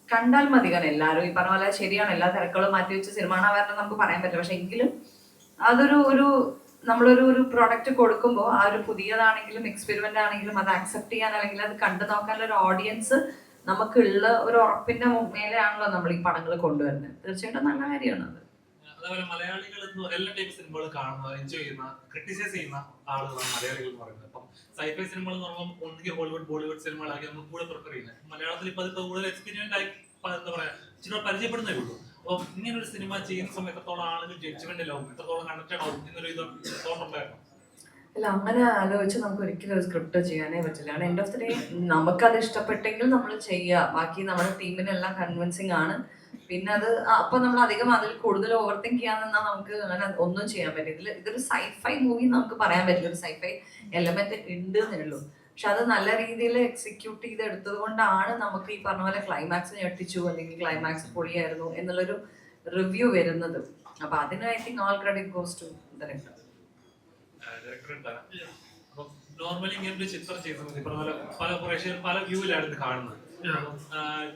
Speaker 4: കണ്ടാൽ മതി. കാരണം എല്ലാവരും ഈ പറഞ്ഞ പോലെ ശരിയാണ്, എല്ലാ തിരക്കുകളും മാറ്റി വെച്ച് സിനിമ കാണാൻ വരണം നമുക്ക് പറയാൻ പറ്റില്ല. പക്ഷെ എങ്കിലും അതൊരു നമ്മളൊരു പ്രോഡക്റ്റ് കൊടുക്കുമ്പോൾ ആ ഒരു പുതിയതാണെങ്കിലും എക്സ്പെരിമെന്റ് ആണെങ്കിലും അത് അക്സെപ്റ്റ് ചെയ്യാൻ അല്ലെങ്കിൽ അത് കണ്ടു നോക്കാനുള്ള ഒരു ഓഡിയൻസ് നമുക്കുള്ള ഒരു ഉറപ്പിന്റെ മേലെയാണല്ലോ നമ്മൾ ഈ പടങ്ങൾ കൊണ്ടുവരുന്നത്. തീർച്ചയായിട്ടും നല്ല കാര്യമാണ് അത്.
Speaker 9: അതേപോലെ മലയാളികൾ എല്ലാ ടൈപ്പ് സിനിമകൾ കാണുന്ന, എൻജോയ് ചെയ്യുന്ന, ക്രിട്ടിസൈസ് ചെയ്യുന്ന ആളുകളാണ് മലയാളികൾ എന്ന് പറയുന്നത്. അപ്പം സൈഫൈ സിനിമകൾ എന്ന് പറയുമ്പോൾ ഒന്നുകിൽ ഹോളിവുഡ്, ബോളിവുഡ് സിനിമകളാക്കി നമ്മൾ കൂടുതൽ പ്രിഫർ ചെയ്യുന്നത്. മലയാളത്തിൽ ഇപ്പൊ അതിപ്പോ കൂടുതൽ എക്സ്പീരിയൻസ് ആയി എന്താ പറയാ ചില പരിചയപ്പെടുന്നേ ഉള്ളൂ. അപ്പം ഇങ്ങനെ ഒരു സിനിമ ചെയ്യുന്ന സമയത്ത് എത്രത്തോളം ആളുകൾ ജഡ്ജ്മെന്റ് ആവും, എത്രത്തോളം കണക്റ്റഡ് ആവും എന്നൊരു ഇത് തോന്നുന്നുണ്ടായിരുന്നു?
Speaker 4: അല്ല, അങ്ങനെ ആലോചിച്ച് നമുക്ക് ഒരിക്കലും ഒരു സ്ക്രിപ്റ്റ് ചെയ്യാനേ പറ്റില്ല. കാരണം എൻഡ് ഓഫ് ദി ഡേ നമുക്കത് ഇഷ്ടപ്പെട്ടെങ്കിൽ നമ്മൾ ചെയ്യുക. ബാക്കി നമ്മുടെ ടീമിനെല്ലാം കൺവിൻസിങ് ആണ്. പിന്നെ അത് അപ്പൊ നമ്മൾ അധികം അതിൽ കൂടുതൽ ഓവർ തിങ്ക് ചെയ്യാൻ നമുക്ക് അങ്ങനെ ഒന്നും ചെയ്യാൻ പറ്റില്ല. ഇതൊരു സൈഫൈ മൂവി നമുക്ക് പറയാൻ പറ്റില്ല. ഒരു സൈഫൈ എലമെന്റ് ഉണ്ട് എന്നേ ഉള്ളൂ. പക്ഷെ അത് നല്ല രീതിയിൽ എക്സിക്യൂട്ട് ചെയ്ത് എടുത്തത് കൊണ്ടാണ് നമുക്ക് ഈ പറഞ്ഞ പോലെ ക്ലൈമാക്സ് ഞെട്ടിച്ചു അല്ലെങ്കിൽ ക്ലൈമാക്സ് പൊളിയായിരുന്നു എന്നുള്ളൊരു റിവ്യൂ വരുന്നത്. അപ്പൊ അതിന് I think all credit goes to director.
Speaker 9: Normally ഇങ്ങനെ ഒരു ചിത്രം ചെയ്യുന്നത് പല പ്രേക്ഷകർ പല വ്യൂവിലാണ് ഇത് കാണുന്നത്.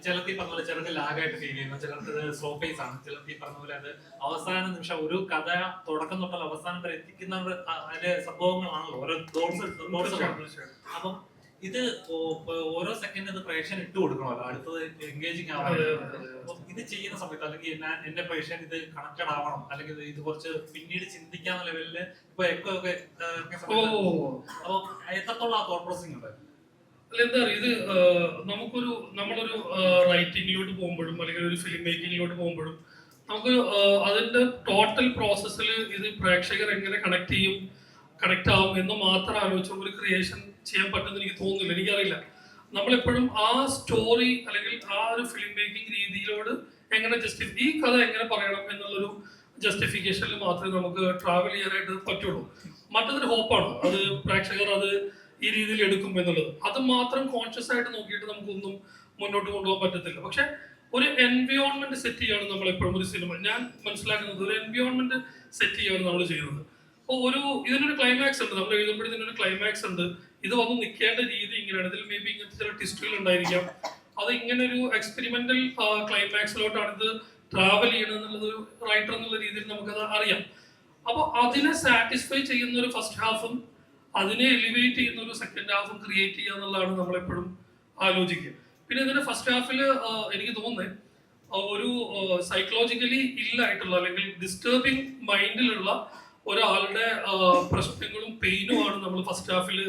Speaker 9: ചിലർക്ക് ഈ പറഞ്ഞ പോലെ ചിലർക്ക് ലാഗായിട്ട് ഫീൽ ചെയ്യുന്നു, ചിലർക്ക് സ്ലോ പേസ് ആണ്, ചിലർക്ക് ഈ പറഞ്ഞ പോലെ അത് അവസാന നിമിഷം ഒരു കഥ തുടക്കം തൊട്ടുള്ള അവസാനം വരെ എത്തിക്കുന്ന അതിന്റെ സംഭവങ്ങളാണല്ലോ ഓരോ ഡോട്ട്സ്. അപ്പം ഇത് ഓരോ സെക്കൻഡ് ഇത് പ്രേക്ഷകൻ ഇട്ട് കൊടുക്കണമല്ലോ, അടുത്തത് എൻഗേജിങ് ആവണം. അപ്പം ഇത് ചെയ്യുന്ന സമയത്ത് അല്ലെങ്കിൽ എന്റെ പ്രേക്ഷകൻ ഇത് കണക്റ്റഡ് ആവണം, അല്ലെങ്കിൽ ഇത് കുറച്ച് പിന്നീട് ചിന്തിക്കാന്ന ലെവലില് ഇപ്പൊ എക്കോ ഒക്കെ അപ്പൊ എത്രത്തോളം ആ തോട്ട് പ്രോസസിംഗ് ഉണ്ട്?
Speaker 1: അല്ല, എന്താ പറയുക, ഇത് നമ്മളൊരു റൈറ്റിങ്ങിലോട്ട് പോകുമ്പോഴും അല്ലെങ്കിൽ ഒരു ഫിലിം മേക്കിങ്ങിലോട്ട് പോകുമ്പോഴും നമുക്ക് അതിന്റെ ടോട്ടൽ പ്രോസസ്സിൽ ഇത് പ്രേക്ഷകർ എങ്ങനെ കണക്ട് ആവും എന്ന് മാത്രം ആലോചിച്ച ഒരു ക്രിയേഷൻ ചെയ്യാൻ പറ്റുമെന്ന് എനിക്ക് തോന്നുന്നില്ല. എനിക്കറിയില്ല. നമ്മളെപ്പോഴും ആ സ്റ്റോറി അല്ലെങ്കിൽ ആ ഒരു ഫിലിം മേക്കിംഗ് രീതിയിലോട് എങ്ങനെ ഈ കഥ എങ്ങനെ പറയണം എന്നുള്ളൊരു ജസ്റ്റിഫിക്കേഷനിൽ മാത്രമേ നമുക്ക് ട്രാവൽ ചെയ്യാനായിട്ട് പറ്റുള്ളൂ. മറ്റൊരു ഹോപ്പാണ് അത് പ്രേക്ഷകർ അത് ഈ രീതിയിൽ എടുക്കും എന്നുള്ളത്. അത് മാത്രം കോൺഷ്യസ് ആയിട്ട് നോക്കിയിട്ട് നമുക്കൊന്നും മുന്നോട്ട് കൊണ്ടുപോകാൻ പറ്റത്തില്ല. പക്ഷെ ഒരു എൻവയോൺമെന്റ് സെറ്റ് ചെയ്യാണ് നമ്മൾ എപ്പോഴും ഒരു സിനിമ, ഞാൻ മനസ്സിലാക്കുന്നത് ഒരു എൻവയോൺമെന്റ് സെറ്റ് ചെയ്യാണ് നമ്മൾ ചെയ്യുന്നത്. അപ്പോൾ ഇതിനൊരു ക്ലൈമാക്സ് ഉണ്ട്, നമ്മൾ എഴുതുമ്പോൾ ഇതിനൊരു ക്ലൈമാക്സ് ഉണ്ട്. ഇത് വന്ന് നിൽക്കേണ്ട രീതി ഇങ്ങനെയാണ്. ഇതിൽ മേ ബി ഇങ്ങനത്തെ ചില ട്വിസ്റ്റുകൾ ഉണ്ടായിരിക്കാം. അത് ഇങ്ങനെ ഒരു എക്സ്പെരിമെന്റൽ ക്ലൈമാക്സിലോട്ടാണ് ഇത് ട്രാവൽ ചെയ്യണത് എന്നുള്ളത് ഒരു റൈറ്റർ എന്നുള്ള രീതിയിൽ നമുക്കത് അറിയാം. അപ്പോൾ അതിനെ സാറ്റിസ്ഫൈ ചെയ്യുന്ന ഒരു ഫസ്റ്റ് ഹാഫും അതിനെ എലിവേറ്റ് ചെയ്യുന്ന ഒരു സെക്കൻഡ് ഹാഫും ക്രിയേറ്റ് ചെയ്യുക എന്നുള്ളതാണ് നമ്മളെപ്പോഴും ആലോചിക്കുക. പിന്നെ ഇതിന്റെ ഫസ്റ്റ് ഹാഫിൽ എനിക്ക് തോന്നുന്നത് ഒരു സൈക്കോളജിക്കലി ഇല്ലായിട്ടുള്ള അല്ലെങ്കിൽ ഡിസ്റ്റർബിങ് മൈൻഡിലുള്ള ഒരാളുടെ പ്രശ്നങ്ങളും പെയിനുമാണ് നമ്മൾ ഫസ്റ്റ് ഹാഫിൽ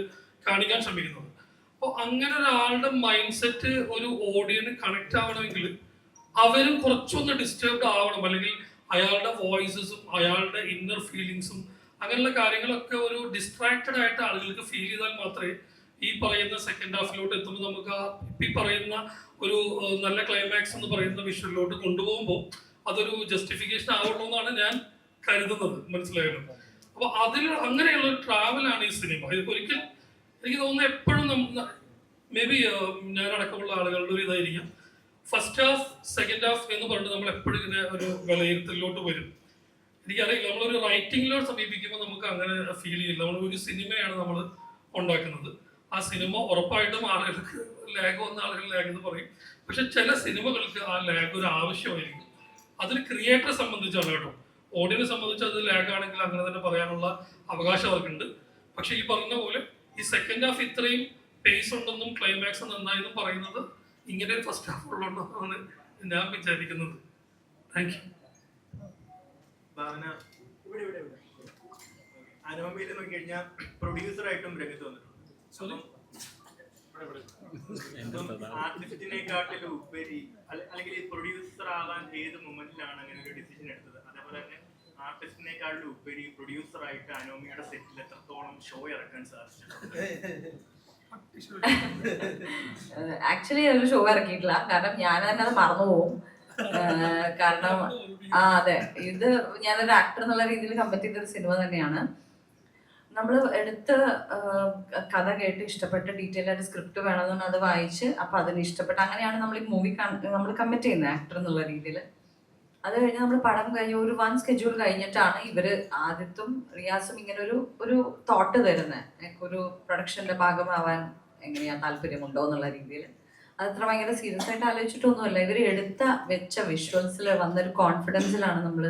Speaker 1: കാണിക്കാൻ ശ്രമിക്കുന്നത്. അപ്പോൾ അങ്ങനെ ഒരാളുടെ മൈൻഡ് സെറ്റ് ഒരു ഓഡിയന് കണക്ട് ആവണമെങ്കിൽ അവരും കുറച്ചൊന്ന് ഡിസ്റ്റർബ്ഡ് ആവണം, അല്ലെങ്കിൽ അയാളുടെ വോയിസസും അയാളുടെ ഇന്നർ ഫീലിങ്സും അങ്ങനെയുള്ള കാര്യങ്ങളൊക്കെ ഒരു ഡിസ്ട്രാക്റ്റഡ് ആയിട്ട് ആളുകൾക്ക് ഫീൽ ചെയ്താൽ മാത്രമേ ഈ പറയുന്ന സെക്കൻഡ് ഹാഫിലോട്ട് എത്തുമ്പോൾ നമുക്ക് ഈ പറയുന്ന ഒരു നല്ല ക്ലൈമാക്സ് എന്ന് പറയുന്ന വിഷ്വലിലോട്ട് കൊണ്ടുപോകുമ്പോൾ അതൊരു ജസ്റ്റിഫിക്കേഷൻ ആവുള്ളൂ എന്നാണ് ഞാൻ കരുതുന്നത്. മനസ്സിലായല്ലോ? അപ്പൊ അങ്ങനെയുള്ള ഒരു ട്രാവലാണ് ഈ സിനിമ. ഇത് ഒരിക്കലും എനിക്ക് തോന്നുന്നു എപ്പോഴും മേ ബി ഞാനടക്കമുള്ള ആളുകളുടെ ഒരു ഇതായിരിക്കും, ഫസ്റ്റ് ഹാഫ് സെക്കൻഡ് ഹാഫ് എന്ന് പറഞ്ഞിട്ട് നമ്മൾ എപ്പോഴും ഇങ്ങനെ ഒരു വിലയിരുത്തലിലോട്ട് വരും. എനിക്കറിയില്ല, നമ്മളൊരു റൈറ്റിങ്ങിലോട് സമീപിക്കുമ്പോൾ നമുക്ക് അങ്ങനെ ഫീൽ ചെയ്യില്ല. നമ്മൾ ഒരു സിനിമയാണ് നമ്മൾ ഉണ്ടാക്കുന്നത്. ആ സിനിമ ഉറപ്പായിട്ടും ആളുകൾക്ക് ലാഗ് വന്ന ആളുകൾ ലാഗ് എന്ന് പറയും. പക്ഷെ ചില സിനിമകൾക്ക് ആ ലാഗ് ഒരു ആവശ്യമായിരിക്കും. അതൊരു ക്രിയേറ്ററെ സംബന്ധിച്ചാണ് കേട്ടോ. ഓഡിയൻസിനെ സംബന്ധിച്ച് അത് ലാഗ് ആണെങ്കിൽ അങ്ങനെ തന്നെ പറയാനുള്ള അവകാശം അവർക്കുണ്ട്. പക്ഷെ ഈ പറഞ്ഞ പോലെ ഈ സെക്കൻഡ് ഹാഫ് ഇത്രയും പേസ് ഉണ്ടെന്നും ക്ലൈമാക്സ് നന്നായെന്നും പറയുന്നത് ഇങ്ങനെ ഫസ്റ്റ് ഹാഫ് ഉള്ളതുകൊണ്ടാണ് ഞാൻ വിചാരിക്കുന്നത്. Thank you.
Speaker 6: ഭാവന അനോമയിൽ നോക്കി കഴിഞ്ഞാൽ പ്രൊഡ്യൂസറായിട്ടും രംഗത്ത് വന്നിട്ടുണ്ട്. ആർട്ടിസ്റ്റിനെക്കാട്ടിലും ഉപരി അല്ലെങ്കിൽ പ്രൊഡ്യൂസർ ആവാൻ ഏത് മൊമെന്റിലാണ് അങ്ങനെ ഒരു ഡിസിഷൻ എടുത്തത്? അതേപോലെ തന്നെ ആർട്ടിസ്റ്റിനെക്കാട്ടിലും ഉപരി പ്രൊഡ്യൂസർ ആയിട്ട് അനോമിയുടെ സെറ്റിൽ എത്രത്തോളം ഷോ ഇറക്കാൻ സാധിച്ചിട്ടുണ്ട്?
Speaker 4: ആക്ച്വലി ഒരു ഷോ ഇറക്കിയിട്ടില്ല, കാരണം ഞാൻ തന്നെ അത് മറന്നുപോകും. കാരണം അതെ, ഇത് ഞാനൊരു ആക്ടർ എന്നുള്ള രീതിയിൽ കമ്പറ്റ് ചെയ്തൊരു സിനിമ തന്നെയാണ്. നമ്മൾ എടുത്ത് കഥ കേട്ട് ഇഷ്ടപ്പെട്ട് ഡീറ്റെയിൽ ആയിട്ട് സ്ക്രിപ്റ്റ് വേണമെന്ന് അത് വായിച്ച് അപ്പൊ അതിന് ഇഷ്ടപ്പെട്ട് അങ്ങനെയാണ് നമ്മൾ ഈ മൂവി നമ്മൾ കമ്മിറ്റ് ചെയ്യുന്നത് ആക്ടർ എന്നുള്ള രീതിയിൽ. അത് കഴിഞ്ഞ് നമ്മൾ പടം കഴിഞ്ഞ് ഒരു 1 സ്കെഡ്യൂൾ കഴിഞ്ഞിട്ടാണ് ഇവര് ആദിത്തും റിയാസും ഇങ്ങനെ ഒരു തോട്ട് തരുന്നത്, ഒരു പ്രൊഡക്ഷന്റെ ഭാഗമാവാൻ എങ്ങനെയാ താല്പര്യമുണ്ടോ എന്നുള്ള രീതിയിൽ. അതത്ര ഭയങ്കര സീരിയസ് ആയിട്ട് ആലോചിച്ചിട്ടൊന്നുമല്ല. ഇവർ വെച്ച വിഷ്വൽസിൽ വന്നൊരു കോൺഫിഡൻസിലാണ് നമ്മൾ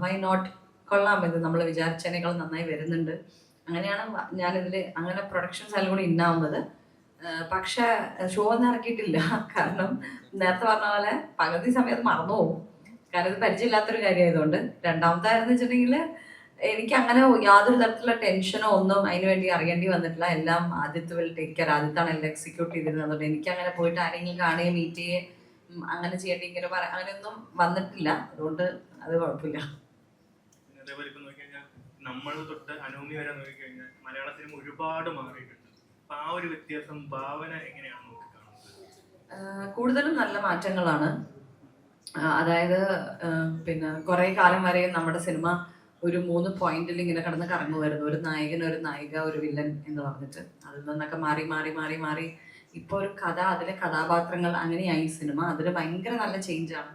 Speaker 4: വൈ നോട്ട്, കൊള്ളാം, ഇത് നമ്മൾ വിചാരിച്ചതിനേക്കാൾ നന്നായി വരുന്നുണ്ട്. അങ്ങനെയാണ് ഞാനിതിൽ അങ്ങനെ പ്രൊഡക്ഷൻ സൈഡിൽ കൂടി ഇന്നാവുന്നത്. പക്ഷെ ഷോ ഒന്നും ഇറക്കിയിട്ടില്ല, കാരണം നേരത്തെ പറഞ്ഞ പോലെ പകുതി സമയത്ത് മറന്നു പോകും, കാരണം ഇത് പരിചയമില്ലാത്തൊരു കാര്യമായതുകൊണ്ട്. രണ്ടാമതായിരുന്നു വെച്ചിട്ടുണ്ടെങ്കിൽ എനിക്ക് അങ്ങനെ യാതൊരു തരത്തിലുള്ള ടെൻഷനോ ഒന്നും അതിന് വേണ്ടി അറിയേണ്ടി വന്നിട്ടില്ല. എല്ലാം ആദിത്യ വിൽ ടേക്ക് കെയർ, ആദിത്താണ് എല്ലാം എക്സിക്യൂട്ട് ചെയ്തിരുന്നത്. അതുകൊണ്ട് എനിക്ക് അങ്ങനെ പോയിട്ട് ആരെങ്കിലും കാണുകയും മീറ്റ് ചെയ്യുകയും അങ്ങനെ ചെയ്യേണ്ടി ഇങ്ങനെ അങ്ങനെയൊന്നും വന്നിട്ടില്ല. അതുകൊണ്ട് അത് കുഴപ്പമില്ല.
Speaker 6: അതേപോലെ ഇപ്പൊ നോക്കിക്കഴിഞ്ഞാൽ നമ്മൾ തൊട്ട് അനോമി വരെ നോക്കിക്കഴിഞ്ഞാൽ മലയാള സിനിമ ഒരുപാട് മാറിയിട്ടുണ്ട്. അപ്പൊ ആ ഒരു വ്യത്യാസം ഭാവന എങ്ങനെയാണ് നോക്കിക്കാണുന്നത്?
Speaker 4: കൂടുതലും നല്ല മാറ്റങ്ങളാണ്. അതായത് പിന്നെ കുറെ കാലം വരെ നമ്മുടെ സിനിമ ഒരു 3 പോയിന്റിൽ ഇങ്ങനെ കിടന്ന് കറങ്ങുമായിരുന്നു. ഒരു നായകൻ, ഒരു നായിക, ഒരു വില്ലൻ എന്ന് പറഞ്ഞിട്ട്. അതിൽ നിന്നൊക്കെ മാറി മാറി മാറി മാറി ഇപ്പൊ ഒരു കഥ, അതിലെ കഥാപാത്രങ്ങൾ, അങ്ങനെയായി സിനിമ. അതിൽ ഭയങ്കര നല്ല ചേഞ്ചാണ്.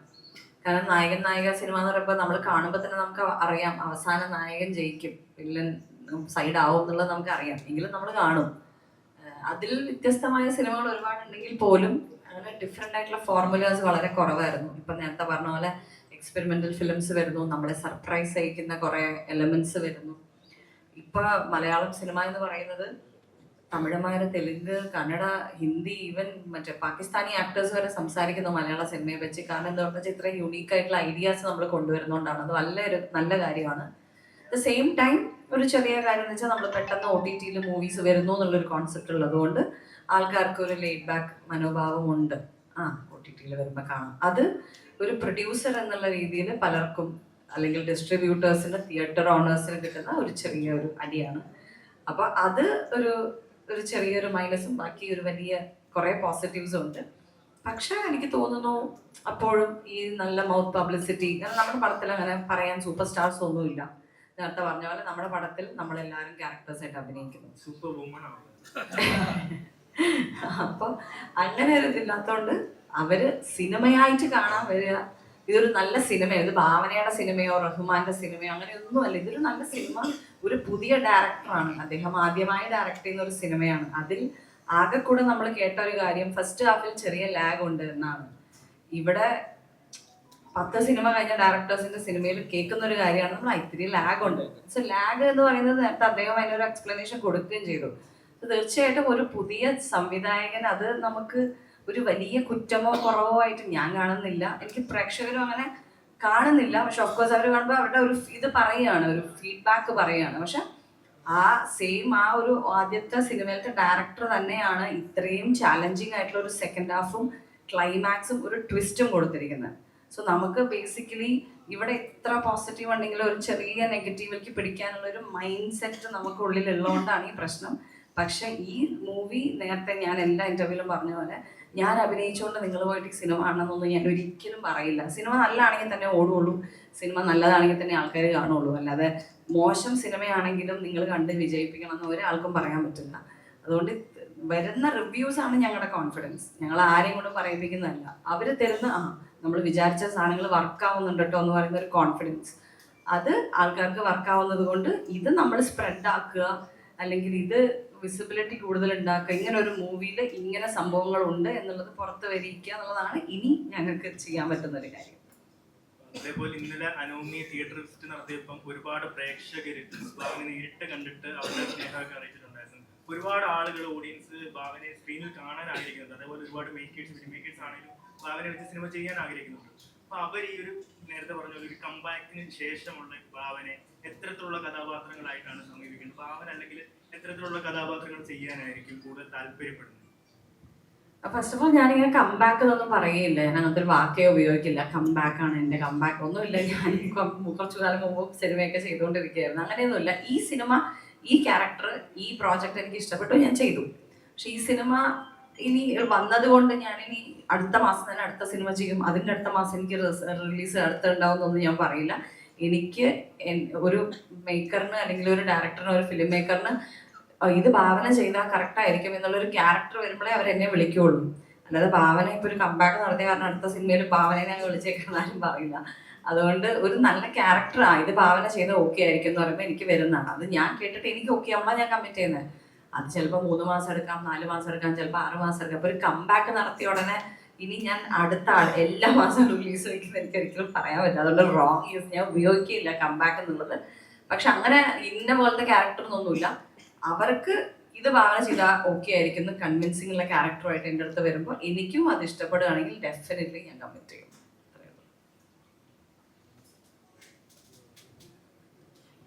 Speaker 4: കാരണം നായകൻ നായിക സിനിമ എന്ന് പറയുമ്പോൾ നമ്മൾ കാണുമ്പോൾ തന്നെ നമുക്ക് അറിയാം അവസാനം നായകൻ ജയിക്കും, വില്ലൻ സൈഡ് ആവും എന്നുള്ളത് നമുക്ക് അറിയാം. എങ്കിലും നമ്മൾ കാണും. അതിൽ വ്യത്യസ്തമായ സിനിമകൾ ഒരുപാടുണ്ടെങ്കിൽ പോലും അങ്ങനെ ഡിഫറെൻ്റ് ആയിട്ടുള്ള ഫോർമുലേഴ്സ് വളരെ കുറവായിരുന്നു. ഇപ്പം നേരത്തെ പറഞ്ഞ പോലെ എക്സ്പെരിമെന്റൽ ഫിലിംസ് വരുന്നു, നമ്മളെ സർപ്രൈസ് ചെയ്യിക്കുന്ന കുറെ എലമെന്റ്സ് വരുന്നു. ഇപ്പൊ മലയാളം സിനിമ എന്ന് പറയുന്നത് തമിഴന്മാര്, തെലുങ്ക്, കന്നഡ, ഹിന്ദി, ഈവൻ മറ്റേ പാകിസ്ഥാനി ആക്ടേഴ്സ് വരെ സംസാരിക്കുന്നു മലയാള സിനിമയെ വെച്ച്. കാരണം എന്താണെന്ന് വെച്ചാൽ ഇത്രയും യുണീക്ക് ആയിട്ടുള്ള ഐഡിയാസ് നമ്മൾ കൊണ്ടുവരുന്നതുകൊണ്ടാണ്. അത് നല്ല കാര്യമാണ്. അറ്റ് ദ സെയിം ടൈം ഒരു ചെറിയ കാര്യം എന്ന് വെച്ചാൽ നമ്മൾ പെട്ടെന്ന് OTT മൂവീസ് വരുന്നു എന്നുള്ളൊരു കോൺസെപ്റ്റ് ഉള്ളതുകൊണ്ട് ആൾക്കാർക്ക് ഒരു ലേഡ് ബാക്ക് മനോഭാവം ഉണ്ട്. OTT വരുമ്പോൾ കാണാം. അത് ഒരു പ്രൊഡ്യൂസർ എന്നുള്ള രീതിയിൽ പലർക്കും, അല്ലെങ്കിൽ ഡിസ്ട്രിബ്യൂട്ടേഴ്സിന്, തിയേറ്റർ ഓണേഴ്സിന് കിട്ടുന്ന ഒരു ചെറിയൊരു അടിയാണ്. അപ്പൊ അത് ഒരു ചെറിയൊരു മൈനസും ബാക്കി ഒരു വലിയ കുറെ പോസിറ്റീവ്സും ഉണ്ട്. പക്ഷെ എനിക്ക് തോന്നുന്നു അപ്പോഴും ഈ നല്ല മൗത്ത് പബ്ലിസിറ്റി, നമ്മുടെ പടത്തിൽ അങ്ങനെ പറയാൻ സൂപ്പർ സ്റ്റാർസ് ഒന്നുമില്ല. നേരത്തെ പറഞ്ഞ പോലെ നമ്മുടെ പടത്തിൽ നമ്മളെല്ലാവരും ക്യാരക്ടേഴ്സ് ആയിട്ട് അഭിനയിക്കുന്നു.
Speaker 6: സൂപ്പർ വുമൺ ആണ്.
Speaker 4: അപ്പൊ അങ്ങനെ ഒരു ഇതില്ലാത്തോണ്ട് അവര് സിനിമയായിട്ട് കാണാൻ വരിക. ഇതൊരു നല്ല സിനിമയോ, ഇത് ഭാവനയുടെ സിനിമയോ റഹ്മാന്റെ സിനിമയോ അങ്ങനെയൊന്നുമല്ല. ഇതൊരു നല്ല സിനിമ, ഒരു പുതിയ ഡയറക്ടറാണ്, അദ്ദേഹം ആദ്യമായി ഡയറക്ട് ചെയ്യുന്ന ഒരു സിനിമയാണ്. അതിൽ ആകെ കൂടെ നമ്മൾ കേട്ട ഒരു കാര്യം ഫസ്റ്റ് ഹാഫിൽ ചെറിയ ലാഗ് ഉണ്ട് എന്നാണ്. ഇവിടെ 10 സിനിമ കഴിഞ്ഞ ഡയറക്ടേഴ്സിന്റെ സിനിമയിൽ കേൾക്കുന്ന ഒരു കാര്യമാണ് നമ്മൾ ഇത്തിരി ലാഗ് ഉണ്ട്. സോ ലാഗ് എന്ന് പറയുന്നത് നേരത്തെ അദ്ദേഹം അതിനൊരു എക്സ്പ്ലനേഷൻ കൊടുക്കുകയും ചെയ്തു. തീർച്ചയായിട്ടും ഒരു പുതിയ സംവിധായകൻ, അത് നമുക്ക് ഒരു വലിയ കുറ്റമോ കുറവോ ആയിട്ട് ഞാൻ കാണുന്നില്ല. എനിക്ക് പ്രേക്ഷകരും അങ്ങനെ കാണുന്നില്ല. പക്ഷെ ഓഫ്കോഴ്സ് അവർ കാണുമ്പോൾ അവരുടെ ഒരു ഇത് പറയുകയാണ്, ഒരു ഫീഡ്ബാക്ക് പറയുകയാണ്. പക്ഷെ ആ ഒരു ആദ്യത്തെ സിനിമയിലത്തെ ഡയറക്ടർ തന്നെയാണ് ഇത്രയും ചാലഞ്ചിങ് ആയിട്ടുള്ള ഒരു സെക്കൻഡ് ഹാഫും ക്ലൈമാക്സും ഒരു ട്വിസ്റ്റും കൊടുത്തിരിക്കുന്നത്. സോ നമുക്ക് ബേസിക്കലി ഇവിടെ എത്ര പോസിറ്റീവ് ഉണ്ടെങ്കിലും ഒരു ചെറിയ നെഗറ്റീവിലേക്ക് പിടിക്കാനുള്ള ഒരു മൈൻഡ് സെറ്റ് നമുക്കുള്ളിൽ ഉള്ളതുകൊണ്ടാണ് ഈ പ്രശ്നം. പക്ഷെ ഈ മൂവി നേരത്തെ ഞാൻ എല്ലാ ഇന്റർവ്യൂവിലും പറഞ്ഞ പോലെ ഞാൻ അഭിനയിച്ചുകൊണ്ട് നിങ്ങൾ പോയിട്ട് സിനിമ കാണണമെന്നൊന്നും ഞാൻ ഒരിക്കലും പറയില്ല. സിനിമ നല്ലതാണെങ്കിൽ തന്നെ ഓടുള്ളൂ, സിനിമ നല്ലതാണെങ്കിൽ തന്നെ ആൾക്കാർ കാണുള്ളൂ. അല്ലാതെ മോശം സിനിമയാണെങ്കിലും നിങ്ങൾ കണ്ട് വിജയിപ്പിക്കണം എന്ന് ഒരാൾക്കും പറയാൻ പറ്റില്ല. അതുകൊണ്ട് വരുന്ന റിവ്യൂസ് ആണ് ഞങ്ങളുടെ കോൺഫിഡൻസ്. ഞങ്ങൾ ആരെയും കൊണ്ടും പറയിപ്പിക്കുന്നതല്ല. അവർ തരുന്ന നമ്മൾ വിചാരിച്ച സാധനങ്ങൾ വർക്കാവുന്നുണ്ട് കേട്ടോ എന്ന് പറയുന്ന ഒരു കോൺഫിഡൻസ്, അത് ആൾക്കാർക്ക് വർക്കാവുന്നത് കൊണ്ട് ഇത് നമ്മൾ സ്പ്രെഡ് ആക്കുക, അല്ലെങ്കിൽ ഇത് വിസിബിലിറ്റി കൂടുതൽ ഉണ്ടാക്കുക, ഇങ്ങനെ ഒരു മൂവിയിൽ ഇങ്ങനെ സംഭവങ്ങളുണ്ട് എന്നുള്ളത് പുറത്ത് വരിക്കുക എന്നുള്ളതാണ് ഇനി ഞങ്ങൾക്ക് ചെയ്യാൻ പറ്റുന്ന ഒരു കാര്യം.
Speaker 10: അതേപോലെ ഇന്നലെ അനോമി തിയേറ്റർ വിസിറ്റ് നടത്തിയപ്പം ഒരുപാട് പ്രേക്ഷകർ ഭാവനെ നേരിട്ട് കണ്ടിട്ട് അവരുടെ സ്നേഹമൊക്കെ അറിയിച്ചിട്ടുണ്ടായിരുന്നു. ഒരുപാട് ആളുകൾ ഓഡിയൻസ് ഭാവനെ സ്ക്രീനിൽ കാണാൻ ആഗ്രഹിക്കുന്നുണ്ട്. അതേപോലെ ഒരുപാട് മേക്കേഴ്സ് ആണെങ്കിലും ഭാവനെ വെച്ച് സിനിമ ചെയ്യാൻ ആഗ്രഹിക്കുന്നുണ്ട്. അപ്പൊ അവർ ഈ ഒരു നേരത്തെ പറഞ്ഞ ഒരു കംബാക്കിന് ശേഷമുള്ള ഭാവനെ എത്തരത്തിലുള്ള കഥാപാത്രങ്ങളായിട്ടാണ് സമീപിക്കുന്നത്? ഭാവന അല്ലെങ്കിൽ എത്തരത്തിലുള്ള കഥാപാത്രങ്ങൾ ചെയ്യാനായിരിക്കും കൂടുതൽ താല്പര്യപ്പെടുന്നത്?
Speaker 4: ഫസ്റ്റ് ഓഫ് ഓൾ ഞാനിങ്ങനെ കംബാക്ക് എന്നൊന്നും പറയുകയില്ല, ഞാൻ അങ്ങനത്തെ ഒരു വാക്കേ ഉപയോഗിക്കില്ല. കംബാക്ക് ആണ് എൻ്റെ കംബാക്ക് ഒന്നുമില്ല. ഞാൻ കുറച്ചു കാലം മുമ്പ് സിനിമയൊക്കെ ചെയ്തുകൊണ്ടിരിക്കുകയായിരുന്നു. അങ്ങനെയൊന്നുമില്ല. ഈ സിനിമ, ഈ ക്യാരക്ടർ, ഈ പ്രോജക്റ്റ് എനിക്ക് ഇഷ്ടപ്പെട്ടു, ഞാൻ ചെയ്തു. പക്ഷെ ഈ സിനിമ ഇനി വന്നത് കൊണ്ട് ഞാനിനി അടുത്ത മാസം തന്നെ അടുത്ത സിനിമ ചെയ്യും, അതിൻ്റെ അടുത്ത മാസം എനിക്ക് റിലീസ് അടുത്തുണ്ടാവുന്നൊന്നും ഞാൻ പറയില്ല. എനിക്ക് ഒരു മേക്കറിന് അല്ലെങ്കിൽ ഒരു ഡയറക്ടറിന്, ഒരു ഫിലിം മേക്കറിന് ഇത് ഭാവന ചെയ്താൽ കറക്റ്റ് ആയിരിക്കും എന്നുള്ളൊരു ക്യാരക്ടർ വരുമ്പോഴേ അവരെന്നെ വിളിക്കുള്ളൂ. അല്ലാതെ ഭാവന ഇപ്പോൾ ഒരു കംബാക്ക് നടത്തിയ കാരണം അടുത്ത സിനിമയിൽ ഭാവനയെ ഞാൻ വിളിച്ചേക്കാരും പറയില്ല. അതുകൊണ്ട് ഒരു നല്ല ക്യാരക്ടറാണ് ഇത് ഭാവന ചെയ്ത് ഓക്കെ ആയിരിക്കും എന്ന് പറയുമ്പോൾ എനിക്ക് വരുന്നതാണ്. അത് ഞാൻ കേട്ടിട്ട് എനിക്ക് ഓക്കെ ആവുമ്പോൾ ഞാൻ കമ്മിറ്റ് ചെയ്യുന്നത്. അത് ചിലപ്പോൾ 3 മാസം എടുക്കാം, 4 മാസം എടുക്കാം, ചിലപ്പോൾ 6 മാസം എടുക്കാം. അപ്പോൾ ഒരു കംബാക്ക് നടത്തിയ ഉടനെ ഇനി ഞാൻ അടുത്ത എല്ലാ മാസം റിലീസ് വയ്ക്കുന്നത് എനിക്ക് ഒരിക്കലും പറയാൻ പറ്റില്ല. അതുകൊണ്ട് റോങ് യൂസ് ഞാൻ ഉപയോഗിക്കില്ല കംബാക്ക് എന്നുള്ളത്. പക്ഷെ അങ്ങനെ ഇന്ന പോലത്തെ ക്യാരക്ടറൊന്നുമില്ല. അവർക്ക് ഇത് ഭാവന ചെയ്താൽ ഓക്കെ ആയിരിക്കും എന്ന് കൺവിൻസിംഗ് ഉള്ള ക്യാരക്ടറുമായിട്ട് എൻ്റെ അടുത്ത് വരുമ്പോൾ എനിക്കും അത് ഇഷ്ടപ്പെടുകയാണെങ്കിൽ ഡെഫിനറ്റ്ലി ഞാൻ കമ്മിറ്റ് ചെയ്യും.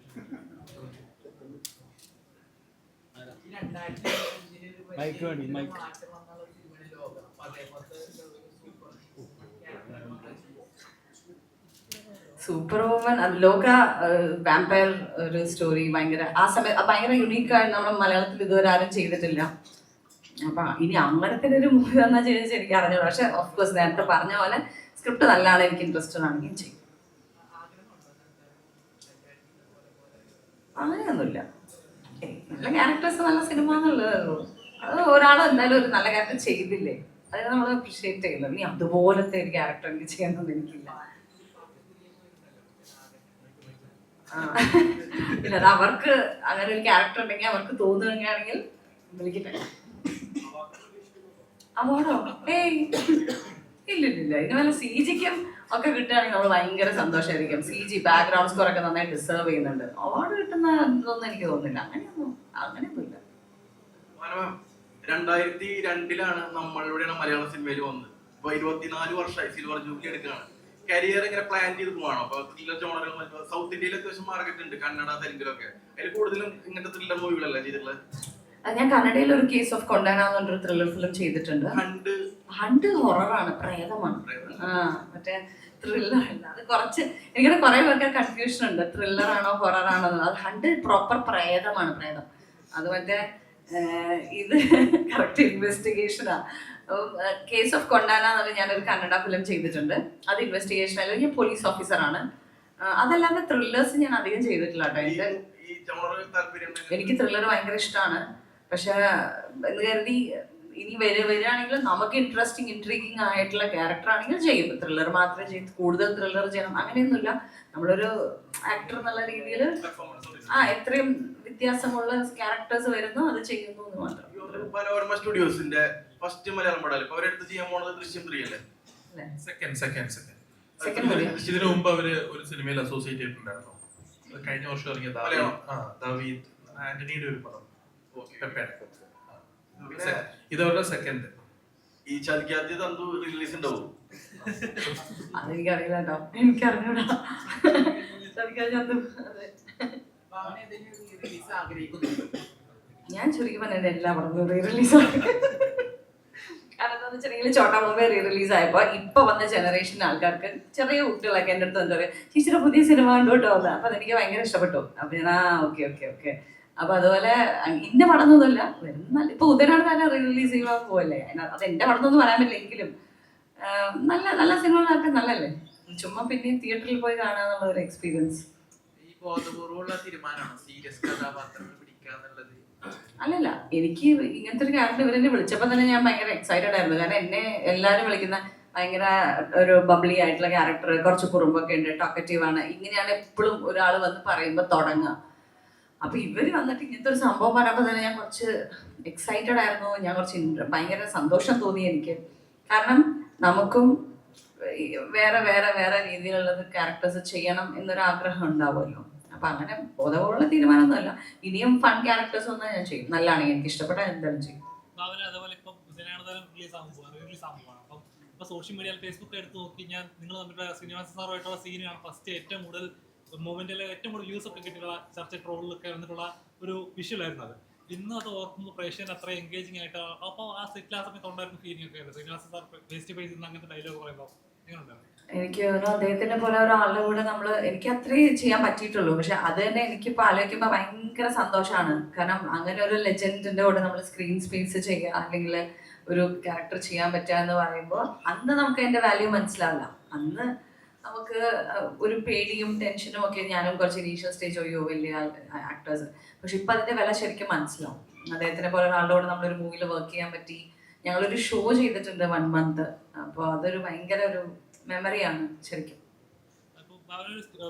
Speaker 8: മൈക്ക് വേണ്ടി മൈക്ക്.
Speaker 4: സൂപ്പർ വുമൻ, ലോക വാമ്പയർ ഒരു സ്റ്റോറി ഭയങ്കര ആ സമയത്ത് ഭയങ്കര യുണീക്കായി നമ്മൾ മലയാളത്തിൽ ഇതുവരെ ആരും ചെയ്തിട്ടില്ല. അപ്പൊ ഇനി അങ്ങനത്തെ ഒരു മൂവി തന്നാ ചോദിച്ചാൽ എനിക്ക് അറിഞ്ഞോളൂ. പക്ഷെ ഓഫ്കോഴ്സ് നേരത്തെ പറഞ്ഞ പോലെ സ്ക്രിപ്റ്റ് നല്ലതാണ്, എനിക്ക് ഇൻട്രസ്റ്റഡ് ആണെങ്കിൽ ചെയ്യും. അങ്ങനെയൊന്നുമില്ല. നല്ല ക്യാരക്ടേഴ്സ് നല്ല സിനിമ എന്നുള്ളതല്ലോ. അത് ഒരാളും എന്തായാലും ഒരു നല്ല ക്യാരക്ടർ ചെയ്തില്ലേ, അതിനെ നമ്മൾ അപ്രീഷിയേറ്റ് ചെയ്യുന്നു. ഇനി അതുപോലത്തെ ഒരു ക്യാരക്ടർ എനിക്ക് ചെയ്യണമെന്ന് എനിക്കില്ല. ഇല്ല, അത് അവർക്ക് അങ്ങനെ ഒരു ക്യാരക്ടർ ഉണ്ടെങ്കിൽ അവർക്ക് തോന്നുകയാണെങ്കിൽ വിളിക്കട്ടെ. അവാർഡോ? ഏയ് ഇല്ലില്ല. ഇത് വല്ല CGക്കും ഒക്കെ കിട്ടുകയാണെങ്കിൽ നമ്മൾ ഭയങ്കര സന്തോഷമായിരിക്കും. CG ബാക്ക്ഗ്രൗണ്ട് സ്കോർ ഒക്കെ നന്നായി ഡിസേർവ് ചെയ്യുന്നുണ്ട്. അവാർഡ് കിട്ടുന്ന ഇതൊന്നും എനിക്ക് തോന്നുന്നില്ല. അങ്ങനെയൊന്നുമില്ല.
Speaker 11: 2002 നമ്മളിവിടെയാണ് മലയാള സിനിമയിൽ വന്നത്. ഇപ്പൊ 24 വർഷമായി സിൽവർ ജൂബിലി എടുക്കുകയാണ്. കരിയർ ഇങ്ങനെ പ്ലാൻ ചെയ്ത് പോവാണോ? അപ്പൊ ത്രില്ലർ ജോണറുകൾ സൗത്ത് ഇന്ത്യയിൽ അത്യാവശ്യം മാർക്കറ്റ് ഉണ്ട്, കന്നഡ, തെലുങ്കിലൊക്കെ. അതിൽ കൂടുതലും ഇങ്ങനത്തെ ത്രില്ലർ മൂവികളല്ലേ ചെയ്തിട്ടുള്ളത്?
Speaker 4: ഞാൻ കന്നഡയിൽ ഒരു കേസ് ഓഫ് കൊണ്ടാന എന്ന് പറഞ്ഞൊരു ത്രില്ലർ ഫിലിം ചെയ്തിട്ടുണ്ട്. ഹണ്ട് ഹൊററാണ്, പ്രേതമാണ്. മറ്റേ ത്രില്ലർ അല്ല. അത് കുറച്ച് എനിക്കത് കുറെ പേർക്ക് കൺഫ്യൂഷൻ ഉണ്ട്, ത്രില്ലർ ആണോ ഹൊറർ ആണോ എന്നുള്ളത്. അത് ഹണ്ട് പ്രോപ്പർ പ്രേതമാണ്, പ്രേതം. അത് മറ്റേ ഇത് കറക്റ്റ് ഇൻവെസ്റ്റിഗേഷനാ. കേസ് ഓഫ് കൊണ്ടാന എന്നുള്ള ഞാനൊരു കന്നഡ ഫിലിം ചെയ്തിട്ടുണ്ട്. അത് ഇൻവെസ്റ്റിഗേഷൻ അല്ല, ഞാൻ പോലീസ് ഓഫീസറാണ്. അതല്ലാതെ ത്രില്ലേഴ്സ് ഞാൻ അധികം ചെയ്തിട്ടില്ല കേട്ടോ. എനിക്ക് ത്രില്ലർ ഭയങ്കര ഇഷ്ടമാണ്. പക്ഷെ എന്ന് കരുതി ഇനി വരികയാണെങ്കിൽ നമുക്ക് ഇൻട്രസ്റ്റിംഗ് ഇൻട്രീഗിങ് ആയിട്ടുള്ള ക്യാരക്ടർ ആണെങ്കിൽ ചെയ്യും. ത്രില്ലർ മാത്രമേ ചെയ്ത് കൂടുതൽ ത്രില്ലർ ചെയ്യണം അങ്ങനെയൊന്നുമില്ല. നമ്മളൊരു ആക്ടർ എന്നുള്ള രീതിയിൽ എത്രയും വ്യത്യാസമുള്ള ക്യാരക്ടേഴ്സ് വരുന്നു അത് ചെയ്യുന്നു എന്ന് മാത്രം.
Speaker 11: മനോരമ സ്റ്റുഡിയോസിന്റെ ഫസ്റ്റ് മലയാളം പടം അവരെടുത്ത് ചെയ്യാൻ പോണത് ദൃശ്യം 3 അല്ലേ?
Speaker 7: സെക്കൻഡ്. ഇതിനു മുമ്പ് അവര് ഒരു സിനിമയിൽ അസോസിയേറ്റ് ചെയ്തിട്ടുണ്ടായിരുന്നു. കഴിഞ്ഞ വർഷം ഇറങ്ങിയ ദാവീദ് ആന്റണിയുടെ ഒരു പടം. ഇതവരുടെ സെക്കൻഡ്.
Speaker 11: ഈ ചതിക്കാത്ത തന്തു റിലീസ് ഉണ്ടാവും?
Speaker 4: അതെനിക്കറിയില്ല കേട്ടോ, എനിക്കറിഞ്ഞൂടാ. ഞാൻ ചുരുക്കി പറഞ്ഞ എല്ലാ പടങ്ങളും റീ റിലീസ് ആയി. കാരണം എന്താണെന്ന് വെച്ചിട്ടുണ്ടെങ്കിൽ ചോട്ടാ മുമ്പേ റീ റിലീസ് ആയപ്പോ ഇപ്പൊ വന്ന ജനറേഷൻ ആൾക്കാർക്ക്, ചെറിയ കുട്ടികളൊക്കെ എൻ്റെ അടുത്ത് എന്താ പറയുക, ടീച്ചറെ പുതിയ സിനിമ കണ്ടോട്ടോ വന്നത്. അപ്പൊ അതെനിക്ക് ഭയങ്കര ഇഷ്ടപ്പെട്ടു. അപ്പൊ ഞാൻ ഓക്കെ. അപ്പൊ അതുപോലെ ഇന്ന പടമൊന്നുമില്ല വരുന്ന ഇപ്പൊ ഉദയനാണ് തന്നെ റീ റിലീസ് ചെയ്യാൻ പോവല്ലേ. അത് എന്റെ പടമൊന്നും പറയാൻ പറ്റില്ല. എങ്കിലും നല്ല നല്ല സിനിമകളൊക്കെ നല്ലല്ലേ, ചുമ്മാ പിന്നെയും തിയേറ്ററിൽ പോയി കാണാന്നുള്ള ഒരു എക്സ്പീരിയൻസ്.
Speaker 5: ഈ ബോധപൂർവ്വമുള്ള തീരുമാനമാണോ സീരിയസ് കഥാപാത്രങ്ങൾ പിടിക്കാന്നുള്ളത്?
Speaker 4: അല്ലല്ല, എനിക്ക് ഇങ്ങനത്തെ ഒരു ക്യാരക്ടർ ഇവരെന്നെ വിളിച്ചപ്പോൾ തന്നെ ഞാൻ ഭയങ്കര എക്സൈറ്റഡ് ആയിരുന്നു. കാരണം എന്നെ എല്ലാവരും വിളിക്കുന്ന ഭയങ്കര ഒരു ബബ്ലി ആയിട്ടുള്ള ക്യാരക്ടർ, കുറച്ച് കുറുമ്പൊക്കെ ഉണ്ട്, ടോക്കറ്റീവ് ആണ്, ഇങ്ങനെയാണ് എപ്പോഴും ഒരാൾ വന്ന് പറയുമ്പോൾ തുടങ്ങുക. അപ്പൊ ഇവര് വന്നിട്ട് ഇങ്ങനത്തെ ഒരു സംഭവം പറയുമ്പോൾ തന്നെ ഞാൻ കുറച്ച് എക്സൈറ്റഡ് ആയിരുന്നു. ഞാൻ കുറച്ച് ഭയങ്കര സന്തോഷം തോന്നി എനിക്ക്. കാരണം നമുക്കും വേറെ വേറെ വേറെ രീതിയിലുള്ളത് ക്യാരക്ടേഴ്സ് ചെയ്യണം എന്നൊരു ആഗ്രഹം ഉണ്ടാവുമല്ലോ. അപ്പൊ അങ്ങനെ ബോധപൂർവ്വമുള്ള തീരുമാനമൊന്നുമല്ല. ഇനിയും ഫൺ ക്യാരക്ടേഴ്സ് ഒന്നും ഞാൻ ചെയ്യും. നല്ലതാണെങ്കിൽ എനിക്ക് ഇഷ്ടപ്പെട്ട എന്തായാലും ചെയ്യും.
Speaker 9: അതേപോലെ ഇപ്പം റിലീസ് ആകാൻ പോവാണ്. അപ്പം ഇപ്പൊ സോഷ്യൽ മീഡിയ ഫേസ്ബുക്ക് എടുത്ത് നോക്കി ഞാൻ നിങ്ങൾ തമ്മിലുള്ള ശ്രീനിവാസ സാറുമായിട്ടുള്ള സീനാണ് ഫസ്റ്റ് ഏറ്റവും കൂടുതൽ മൂവ്മെന്റിലെ ഏറ്റവും കൂടുതൽ വ്യൂസ് ഒക്കെ കിട്ടിയുള്ള ചർച്ച ട്രോളിലൊക്കെ വന്നിട്ടുള്ള ഒരു വിഷ്വലായിരുന്നു അത്. ഇന്ന് അത് ഓർക്കുമ്പോൾ പ്രേക്ഷകൻ അത്ര എൻഗേജിങ് ആയിട്ട് അപ്പോൾ ആ സെറ്റിൽ ആ സമയത്ത് ഉണ്ടായിരുന്ന ഫീലിംഗ് ഒക്കെ ആയിരുന്നു. Srinivasa sir face to face അങ്ങനത്തെ ഡയലോഗ് പറയുമ്പോൾ എങ്ങനെയുണ്ടായിരുന്നു?
Speaker 4: എനിക്ക് തോന്നുന്നു അദ്ദേഹത്തിനെ പോലെ ഒരാളുടെ കൂടെ എനിക്ക് അത്രേ ചെയ്യാൻ പറ്റിയിട്ടുള്ളൂ. പക്ഷെ അത് തന്നെ എനിക്കിപ്പോ ആലോചിക്കുമ്പോൾ ഭയങ്കര സന്തോഷമാണ്. കാരണം അങ്ങനെ ഒരു ലെജൻഡിന്റെ കൂടെ നമ്മൾ സ്ക്രീൻ സ്പേസ് ചെയ്യുക അല്ലെങ്കിൽ ഒരു ക്യാരക്ടർ ചെയ്യാൻ പറ്റുക എന്ന് പറയുമ്പോൾ അന്ന് നമുക്ക് അതിന്റെ വാല്യൂ മനസ്സിലാവില്ല. അന്ന് നമുക്ക് ഒരു പേടിയും ടെൻഷനും ഒക്കെ, ഞാനും കുറച്ച് ഇനീഷ്യൽ സ്റ്റേജ് ഒയ്യോ വലിയ ആക്ടേഴ്സ്. പക്ഷെ ഇപ്പൊ അതിന്റെ വില ശരിക്കും മനസ്സിലാവും. അദ്ദേഹത്തിനെ പോലെ ഒരാളുടെ കൂടെ നമ്മളൊരു മൂവിയിൽ വർക്ക് ചെയ്യാൻ പറ്റി. ഞങ്ങളൊരു ഷോ ചെയ്തിട്ടുണ്ട് 1 month. അപ്പോൾ അതൊരു ഭയങ്കര ഒരു മെമ്മറിയാണ് ശരിക്കും.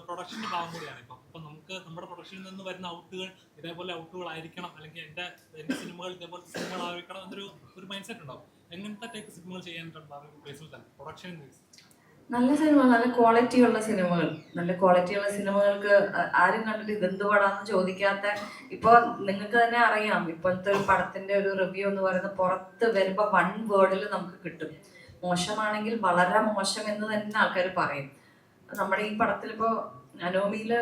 Speaker 9: പ്രൊഡക്ഷന്റെ ഭാഗം കൂടിയാണ് ഇപ്പൊ നമുക്ക് നമ്മുടെ പ്രൊഡക്ഷനിൽ നിന്ന് വരുന്ന ഔട്ടുകൾ ഇതേപോലെ ഔട്ടുകൾ ആയിരിക്കണം, അല്ലെങ്കിൽ എന്റെ സിനിമകൾ ഇതേപോലെ സിനിമകൾ ആയിരിക്കണം എന്നൊരു മൈൻഡ് സെറ്റ് ഉണ്ടാവും. എങ്ങനത്തെ ടൈപ്പ് സിനിമകൾ ചെയ്യാൻ പ്രൊഡക്ഷൻ
Speaker 4: നല്ല സിനിമകൾ, നല്ല ക്വാളിറ്റിയുള്ള സിനിമകൾ. നല്ല ക്വാളിറ്റിയുള്ള സിനിമകൾക്ക് ആരും കണ്ടിട്ട് ഇതെന്ത് പടാന്ന് ചോദിക്കാത്ത, ഇപ്പൊ നിങ്ങൾക്ക് തന്നെ അറിയാം ഇപ്പോഴത്തെ ഒരു പടത്തിന്റെ ഒരു റിവ്യൂ എന്ന് പറയുന്നത് പുറത്ത് വരുമ്പോ 1 word നമുക്ക് കിട്ടും. മോശമാണെങ്കിൽ വളരെ മോശം എന്ന് തന്നെ ആൾക്കാർ പറയും. നമ്മുടെ ഈ പടത്തിൽ ഇപ്പോ അനോമിയില്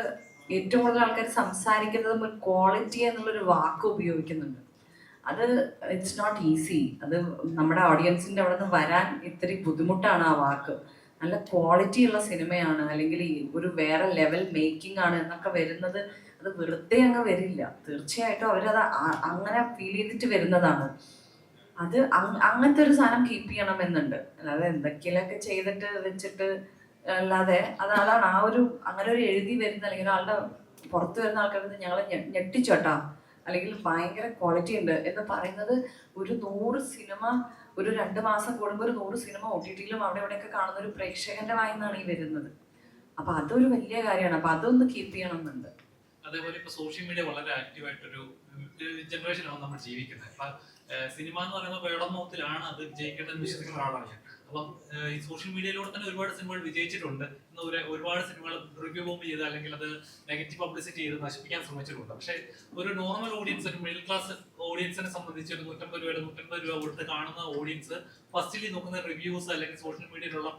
Speaker 4: ഏറ്റവും കൂടുതൽ ആൾക്കാർ സംസാരിക്കുന്നത് ക്വാളിറ്റി എന്നുള്ളൊരു വാക്ക് ഉപയോഗിക്കുന്നുണ്ട്. അത് ഇറ്റ്സ് നോട്ട് ഈസി. അത് നമ്മുടെ ഓഡിയൻസിന്റെ അവിടെ നിന്ന് വരാൻ ഇത്തിരി ബുദ്ധിമുട്ടാണ് ആ വാക്ക്. നല്ല ക്വാളിറ്റി ഉള്ള സിനിമയാണ്, അല്ലെങ്കിൽ ഒരു വേറെ ലെവൽ മേക്കിംഗ് ആണ് എന്നൊക്കെ വരുന്നത് അത് വെറുതെ അങ്ങ് വരില്ല. തീർച്ചയായിട്ടും അവരത് അങ്ങനെ ഫീൽ ചെയ്തിട്ട് വരുന്നതാണ്. അത് അങ്ങനത്തെ ഒരു സാധനം കീപ്പ് ചെയ്യണം എന്നുണ്ട്. അല്ലാതെ എന്തൊക്കെയൊക്കെ ചെയ്തിട്ട് വെച്ചിട്ട് അല്ലാതെ അതാണ് ആ ഒരു അങ്ങനെ ഒരു എഴുതി വരുന്ന അല്ലെങ്കിൽ ഒരാളുടെ പുറത്ത് വരുന്ന ആൾക്കാരുടെ ഞങ്ങളെ ഞെട്ടിച്ചോട്ടാ അല്ലെങ്കിൽ ഭയങ്കര ക്വാളിറ്റി ഉണ്ട് എന്ന് പറയുന്നത്. ഒരു 100 സിനിമ ഒരു 2 മാസം കൂടുമ്പോൾ ഒരു 100 സിനിമ OTT-യിലും അവിടെ ഇവിടെയൊക്കെ കാണുന്ന ഒരു പ്രേക്ഷകന്റെ വായിന്നാണ് ഈ വരുന്നത്. അപ്പൊ അതൊരു വലിയ കാര്യമാണ്. അപ്പൊ അതൊന്ന് കീപ്പ് ചെയ്യണം എന്നുണ്ട്.
Speaker 9: അതേപോലെ ഇപ്പൊ സോഷ്യൽ മീഡിയ വളരെ ആക്റ്റീവായിട്ടൊരു ജനറേഷനാണ് നമ്മൾ ജീവിക്കുന്നത്. അപ്പൊ സിനിമ എന്ന് പറയുന്ന വേടമോത്തിലാണ് അത് വിജയിക്കേണ്ടതെന്ന് വിശ്വസിക്കുന്ന ഒരാളാണ് ഞാൻ. അപ്പം ഈ സോഷ്യൽ മീഡിയയിലൂടെ തന്നെ ഒരുപാട് സിനിമകൾ വിജയിച്ചിട്ടുണ്ട്. ഒരുപാട് സിനിമകൾ റിവ്യൂ ബോംബ് ചെയ്ത് അല്ലെങ്കിൽ അത് നെഗറ്റീവ് പബ്ലിസിറ്റി ചെയ്ത് നശിപ്പിക്കാൻ ശ്രമിച്ചിട്ടുണ്ട്. പക്ഷേ ഒരു നോർമൽ ഓഡിയൻസ്, ഒരു മിഡിൽ ക്ലാസ് ഓഡിയൻസിനെ സംബന്ധിച്ച് ഒരു 150 രൂപ കൊടുത്ത് കാണുന്ന ഓഡിയൻസ് ഫസ്റ്റിലി നോക്കുന്ന റിവ്യൂസ് അല്ലെങ്കിൽ സോഷ്യൽ മീഡിയയിലുള്ള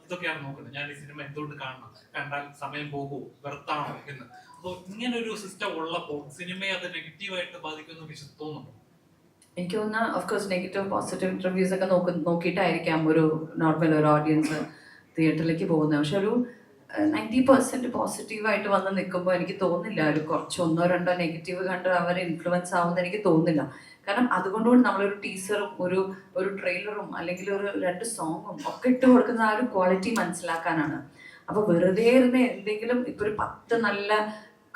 Speaker 9: ഇതൊക്കെയാണ് നോക്കുന്നത്. ഞാൻ ഈ സിനിമ എന്തുകൊണ്ട് കാണണം, കണ്ടാൽ സമയം പോകുമോ, വെറുത്താണോ എന്ന്. അപ്പോൾ ഇങ്ങനെ ഒരു സിസ്റ്റം ഉള്ളപ്പോൾ സിനിമയെ അത് നെഗറ്റീവായിട്ട് ബാധിക്കുമെന്ന് തോന്നുന്നുണ്ടോ?
Speaker 4: എനിക്ക് തോന്നുന്ന ഓഫ്കോഴ്സ് നെഗറ്റീവ് പോസിറ്റീവ് റിവ്യൂസ് ഒക്കെ നോക്കിയിട്ടായിരിക്കാം ഒരു നോർമൽ ഒരു ഓഡിയൻസ് തിയേറ്ററിലേക്ക് പോകുന്നത്. പക്ഷെ ഒരു 90% പോസിറ്റീവായിട്ട് വന്ന് നിൽക്കുമ്പോൾ എനിക്ക് തോന്നുന്നില്ല ഒരു കുറച്ച് 1-2 നെഗറ്റീവ് കണ്ട് അവർ ഇൻഫ്ലുവൻസ് ആവുമെന്ന് എനിക്ക് തോന്നുന്നില്ല. കാരണം അതുകൊണ്ടുകൊണ്ട് നമ്മളൊരു ടീസറും ഒരു ട്രെയിലറും അല്ലെങ്കിൽ ഒരു 2 സോങ്ങും ഒക്കെ ഇട്ട് കൊടുക്കുന്ന ആ ഒരു ക്വാളിറ്റി മനസ്സിലാക്കാനാണ്. അപ്പൊ വെറുതെ ഇരുന്ന് എന്തെങ്കിലും ഇപ്പൊ ഒരു 10 നല്ല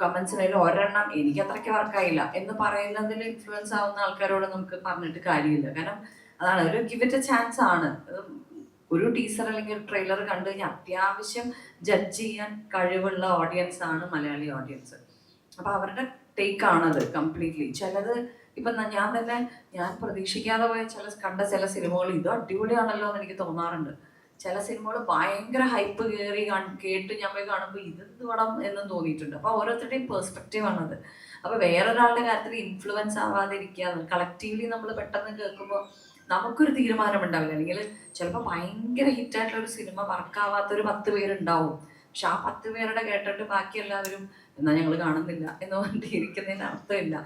Speaker 4: കമന്റ്സിനായാലും 1 എനിക്ക് അത്രയ്ക്ക് വർക്കായില്ല എന്ന് പറയുന്നതിൽ ഇൻഫ്ലുവൻസ് ആവുന്ന ആൾക്കാരോട് നമുക്ക് പറഞ്ഞിട്ട് കാര്യമില്ല. കാരണം അതാണ് ഒരു ഗിവ് ഇറ്റ് എ ചാൻസ് ആണ്. ഒരു ടീസർ അല്ലെങ്കിൽ ഒരു ട്രെയിലർ കണ്ടു കഴിഞ്ഞാൽ അത്യാവശ്യം ജഡ്ജ് ചെയ്യാൻ കഴിവുള്ള ഓഡിയൻസ് ആണ് മലയാളി ഓഡിയൻസ്. അപ്പൊ അവരുടെ ടേക്ക് ആണത് കംപ്ലീറ്റ്ലി. ചിലത് ഇപ്പൊ ഞാൻ പ്രതീക്ഷിക്കാതെ പോയ കണ്ട ചില സിനിമകൾ ഇത് അടിപൊളിയാണല്ലോ എന്ന് എനിക്ക് തോന്നാറുണ്ട്. ചില സിനിമകൾ ഭയങ്കര ഹൈപ്പ് കേട്ട് ഞാൻ പോയി കാണുമ്പോൾ ഇതെന്ത് പടം എന്നും തോന്നിയിട്ടുണ്ട്. അപ്പൊ ഓരോരുത്തരുടെയും പെർസ്പെക്റ്റീവ് ആണത്. അപ്പൊ വേറൊരാളുടെ കാര്യത്തിൽ ഇൻഫ്ലുവൻസ് ആവാതിരിക്കാന്ന് കളക്റ്റീവ്ലി നമ്മൾ പെട്ടെന്ന് കേൾക്കുമ്പോൾ നമുക്കൊരു തീരുമാനം ഉണ്ടാവില്ല. അല്ലെങ്കിൽ ചിലപ്പോൾ ഭയങ്കര ഹിറ്റായിട്ടുള്ള ഒരു സിനിമ വർക്കാവാത്തൊരു 10 പേരുണ്ടാവും. പക്ഷെ ആ 10 പേരുടെ കേട്ടിട്ട് ബാക്കി എല്ലാവരും എന്നാ ഞങ്ങൾ കാണുന്നില്ല എന്ന് പറഞ്ഞിരിക്കുന്നതിന് അർത്ഥമില്ല.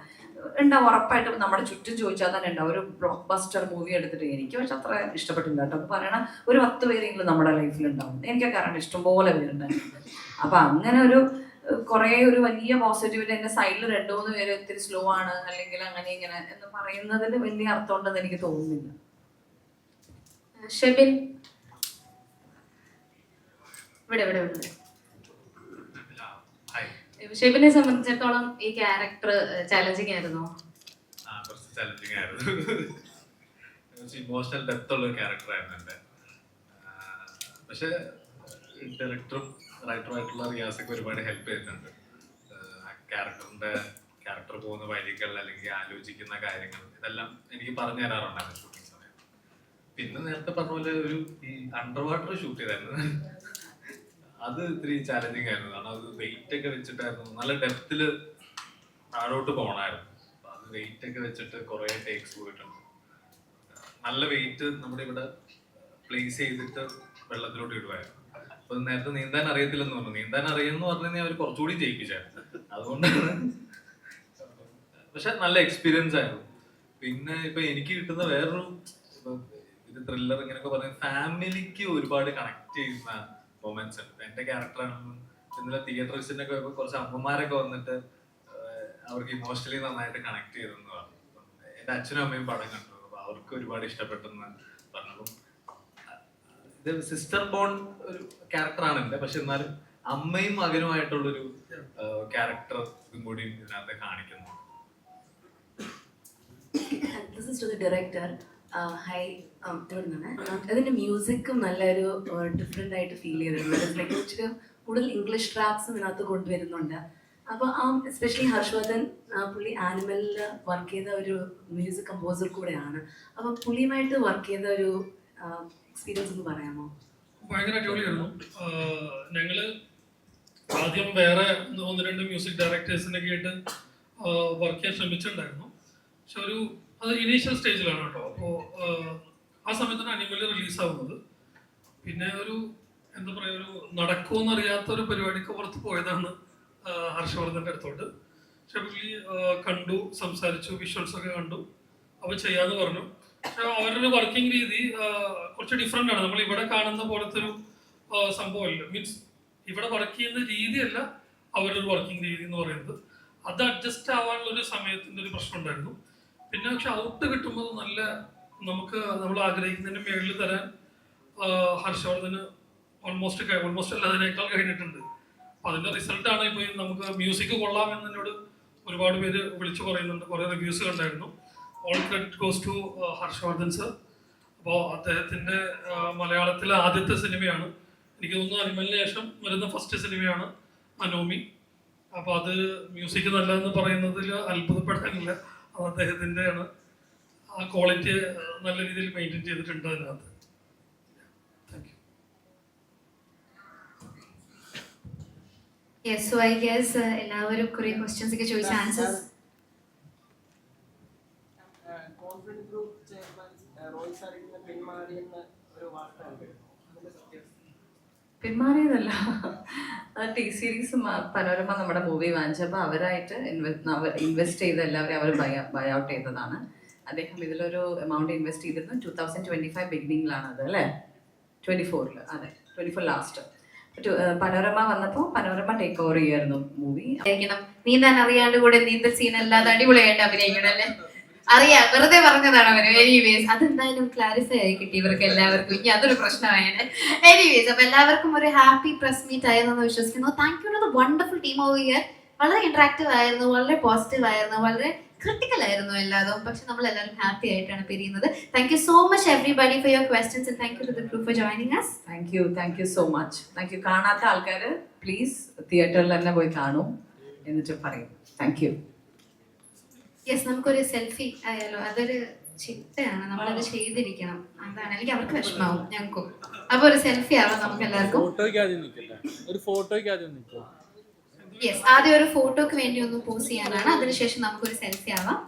Speaker 4: ഉണ്ടാവും, ഉറപ്പായിട്ടും നമ്മുടെ ചുറ്റും ചോദിച്ചാൽ തന്നെ ഉണ്ടാവും. ഒരു ബ്ലോക്ക് ബസ്റ്റർ മൂവി എടുത്തിട്ട് എനിക്ക് പക്ഷെ അത്ര ഇഷ്ടപ്പെട്ടില്ല കേട്ടോ എന്ന് പറയണ ഒരു 10 പേരെങ്കിലും നമ്മുടെ ലൈഫിൽ ഉണ്ടാവും. എനിക്കൊക്കെ അറിയണം ഇഷ്ടംപോലെ പേരുണ്ടായിരുന്നു. അപ്പൊ അങ്ങനെ ഒരു കുറെ ഒരു വലിയ പോസിറ്റിവിറ്റി എന്റെ സൈഡിൽ 2-3 പേര് ഇത്തിരി സ്ലോ ആണ് അല്ലെങ്കിൽ അങ്ങനെ ഇങ്ങനെ എന്ന് പറയുന്നതിൽ വലിയ അർത്ഥം ഉണ്ടെന്ന് എനിക്ക് തോന്നുന്നില്ല.
Speaker 2: ഷെബിൻ ഇവിടെ ഷെബിനെ സംബന്ധിച്ചിടത്തോളം ഈ ക്യാരക്ടർ ചാലഞ്ചിങ് ആയിരുന്നോ?
Speaker 3: കുറച്ച് ചാലഞ്ചിങ് ആയിരുന്നു. ഇമോഷണൽ ഡെപ്ത് ഉള്ള ക്യാരക്ടർ ആയിരുന്നു എൻ്റെ. പക്ഷെ ഡയറക്ടറും റൈറ്ററുമായിട്ടുള്ള റിയാസൊക്കെ ഒരുപാട് ഹെൽപ്പ് ചെയ്തിട്ടുണ്ട്. ക്യാരക്ടർ പോകുന്ന വഴികൾ അല്ലെങ്കിൽ ആലോചിക്കുന്ന കാര്യങ്ങൾ ഇതെല്ലാം എനിക്ക് പറഞ്ഞു തരാറുണ്ടായിരുന്നു ഷൂട്ടിംഗ് സമയത്ത്. പിന്നെ നേരത്തെ പറഞ്ഞ പോലെ ഈ അണ്ടർ വാട്ടർ ഷൂട്ട് ചെയ്തായിരുന്നു, അത് ഇത്തിരി ചാലഞ്ചിങ് ആയിരുന്നു. കാരണം അത് വെയിറ്റ് ഒക്കെ വെച്ചിട്ടായിരുന്നു, നല്ല ഡെപ്തിൽ താഴോട്ട് പോകണമായിരുന്നു. അപ്പൊ അത് വെയിറ്റ് ഒക്കെ വെച്ചിട്ട് കുറെ ടേക്സ് പോയിട്ടുണ്ട്. നല്ല വെയിറ്റ് നമ്മുടെ ഇവിടെ പ്ലേസ് ചെയ്തിട്ട് വെള്ളത്തിലോട്ട് ഇടുമായിരുന്നു. അപ്പൊ നേരത്തെ നീന്താൻ അറിയത്തില്ലെന്ന് പറഞ്ഞു. നീന്താൻ അറിയുമെന്ന് പറഞ്ഞു കഴിഞ്ഞാൽ അവർ കുറച്ചുകൂടി ജയിപ്പിച്ചായിരുന്നു. അതുകൊണ്ടാണ്. പക്ഷെ നല്ല എക്സ്പീരിയൻസ് ആയിരുന്നു. പിന്നെ ഇപ്പൊ എനിക്ക് കിട്ടുന്ന വേറൊരു ഇത് ത്രില്ലർ ഇങ്ങനെയൊക്കെ പറഞ്ഞ ഫാമിലിക്ക് ഒരുപാട് കണക്ട് ചെയ്യുന്ന മൊമെന്റ്സ് ഉണ്ട്. എന്റെ ക്യാരക്ടറാണെന്നും ഇന്നലെ തിയേറ്ററിസ്റ്റിന്റെ ഒക്കെ കുറച്ച് അമ്മമാരൊക്കെ വന്നിട്ട് അവർക്ക് ഇമോഷണലി നന്നായിട്ട് കണക്ട് ചെയ്തെന്ന് പറഞ്ഞു. എന്റെ അച്ഛനും അമ്മയും പടം കണ്ടു, അപ്പൊ അവർക്ക് ഒരുപാട് ഇഷ്ടപ്പെട്ടെന്ന് പറഞ്ഞു. ഇത് സിസ്റ്റർ ബോൺ ഒരു ക്യാരക്ടറാണ് എന്റെ, പക്ഷെ എന്നാലും അമ്മയും മകനുമായിട്ടുള്ളൊരു ക്യാരക്ടർ ഇതും കൂടി ഇതിനകത്ത് കാണിക്കുന്നു.
Speaker 12: This is to the director. Hi, അതിന്റെ മ്യൂസിക്കും നല്ലൊരു ഡിഫറെന്റ് ആയിട്ട് ഫീൽ ചെയ്തിട്ടുണ്ട്. ലൈക്ക് ഇച്ചിരി കൂടുതൽ ഇംഗ്ലീഷ് ട്രാക്സും ഇതിനകത്ത് കൊണ്ടുവരുന്നുണ്ട്. അപ്പോൾ എസ്പെഷ്യലി ഹർഷവർദ്ധൻ പുള്ളി ആനിമലിൽ വർക്ക് ചെയ്ത ഒരു മ്യൂസിക് കമ്പോസർ കൂടെയാണ്. അപ്പം പുള്ളിയുമായിട്ട് വർക്ക് ചെയ്ത ഒരു എക്സ്പീരിയൻസ് ഒന്ന് പറയാമോ?
Speaker 1: ഭയങ്കര അടിപൊളിയായിരുന്നു. ഞങ്ങള് ആദ്യം വേറെ 1-2 മ്യൂസിക് ഡയറക്ടേഴ്സിനൊക്കെ ആയിട്ട് വർക്ക് ചെയ്യാൻ ശ്രമിച്ചിട്ടുണ്ടായിരുന്നു. പക്ഷെ അത് ഇനീഷ്യൽ സ്റ്റേജിലാണ് കേട്ടോ. അപ്പോൾ ആ സമയത്താണ് അനിമൽ റിലീസാവുന്നത്. പിന്നെ എന്താ പറയുക, നടക്കുമെന്നറിയാത്ത ഒരു പരിപാടിക്ക് പുറത്ത് പോയതാണ് ഹർഷവർദ്ധൻ്റെ അടുത്തോട്ട്. പക്ഷെ പുള്ളി കണ്ടു, സംസാരിച്ചു, വിഷ്വൽസ് ഒക്കെ കണ്ടു, അപ്പോൾ ചെയ്യാന്ന് പറഞ്ഞു. പക്ഷെ അവരുടെ വർക്കിംഗ് രീതി കുറച്ച് ഡിഫറെൻ്റ് ആണ്. നമ്മൾ ഇവിടെ കാണുന്ന പോലത്തെ ഒരു സംഭവമല്ല. മീൻസ് ഇവിടെ വർക്ക് ചെയ്യുന്ന രീതിയല്ല അവരുടെ ഒരു വർക്കിംഗ് രീതി എന്ന് പറയുന്നത്. അത് അഡ്ജസ്റ്റ് ആവാനുള്ള ഒരു സമയത്തിൻ്റെ ഒരു പ്രശ്നം ഉണ്ടായിരുന്നു. പിന്നെ പക്ഷെ ഔട്ട് കിട്ടുമ്പോൾ നമ്മൾ ആഗ്രഹിക്കുന്നതിന് മേളിൽ തരാൻ ഹർഷവർദ്ധന് ഓൾമോസ്റ്റ് അല്ല അതിനേക്കാൾ കഴിഞ്ഞിട്ടുണ്ട്. അപ്പോൾ അതിൻ്റെ റിസൾട്ടാണ് ഇപ്പോൾ നമുക്ക് മ്യൂസിക് കൊള്ളാമെന്ന് എന്നോട് ഒരുപാട് പേര് വിളിച്ചു പറയുന്നുണ്ട്. കുറേ റിവ്യൂസ് കണ്ടായിരുന്നു. All credit goes to Harshavardhan sir. അപ്പോൾ അദ്ദേഹത്തിൻ്റെ മലയാളത്തിലെ ആദ്യത്തെ സിനിമയാണ്, എനിക്ക് തോന്നുന്നു അനിമലിന് ശേഷം വരുന്ന ഫസ്റ്റ് സിനിമയാണ് അനോമി. അപ്പോൾ അത് മ്യൂസിക് നല്ലതെന്ന് പറയുന്നതിൽ അത്ഭുതപ്പെടാനില്ല. അത് അദ്ദേഹത്തിൻ്റെ ആണ്. ആ ക്വാളിറ്റി നല്ല രീതിയിൽ മെയിൻറ്റെയിൻ ചെയ്തിട്ടുണ്ട് അതിനകത്ത്. Thank you.
Speaker 2: Yes, so I guess എല്ലാവരും കുറേ ക്വസ്റ്റ്യൻസ് ഒക്കെ ചോദിച്ച answers.
Speaker 8: Confidence group chairman Roy സാറിന് പിന്മാറിയെന്ന് ഒരു വാർത്ത ഉണ്ട്.
Speaker 4: പിന്മാറിയതല്ല, ടി സീരീസ് പനോരമ നമ്മുടെ മൂവി വാങ്ങിച്ചപ്പോൾ അവരായിട്ട് ഇൻവെസ്റ്റ് ചെയ്ത എല്ലാവരെയും അവർ ബൈ ഔട്ട് ചെയ്തതാണ്. അദ്ദേഹം ഇതിലൊരു എമൗണ്ട് ഇൻവെസ്റ്റ് ചെയ്തിരുന്നു. 2025 ബിഗിനിങ്ങിലാണ് അത്, അല്ലേ? 24 അതെ, 24 ലാസ്റ്റ്. പനോരമ വന്നപ്പോൾ പനോരമ ടേക്ക് ഓവർ ചെയ്യായിരുന്നു മൂവി.
Speaker 2: നീന്താൻ അറിയാണ്ട് കൂടെ നീന്തൽ സീൻ അല്ലാതെ അടിപൊളിയായിട്ട് അഭിനയിക്കണം അല്ലേ? അറിയാം, വെറുതെ പറഞ്ഞതാണ് അവര്. എനിവേസ് അതെന്തായാലും ക്ലാരിഫൈ ആയി കിട്ടി ഇവർക്ക് എല്ലാവർക്കും. ഇനി അതൊരു പ്രശ്നമായത്. എനിവേസ് അപ്പൊ എല്ലാവർക്കും ഒരു ഹാപ്പി പ്രസ് മീറ്റ് ആയിരുന്നു വിശ്വസിക്കുന്നു. Thank you to the wonderful team over here. വളരെ ഇന്ററാക്റ്റീവ് ആയിരുന്നു, വളരെ പോസിറ്റീവ് ആയിരുന്നു, വളരെ ക്രിട്ടിക്കൽ ആയിരുന്നു എല്ലാതും. പക്ഷെ നമ്മൾ എല്ലാവരും ഹാപ്പി ആയിട്ടാണ് പിരിയുന്നത്. Thank you so much everybody for your questions and thank you to the group for joining us.
Speaker 4: Thank you so much. Thank you. കാണാത്ത ആൾക്കാർ പ്ലീസ് തിയേറ്ററിൽ തന്നെ പോയി കാണൂ, എന്നിട്ട് പറയും. Thank you.
Speaker 2: യെസ്, നമുക്കൊരു സെൽഫി ആയാലോ? അതൊരു ചിട്ടയാണ്, നമ്മളത് ചെയ്തിരിക്കണം. അതാണ്, എനിക്ക് അവർക്ക് വിഷമാവും, ഞങ്ങൾക്കും. അപ്പൊ ഒരു സെൽഫി ആവാം നമുക്ക് എല്ലാവർക്കും.
Speaker 8: ഒരു ഫോട്ടോയ്ക്ക് ആദ്യം നിൽക്കും.
Speaker 2: യെസ്, ആദ്യം ഒരു ഫോട്ടോക്ക് വേണ്ടി ഒന്ന് പോസ് ചെയ്യാനാണ്, അതിനുശേഷം നമുക്കൊരു സെൽഫി ആവാം.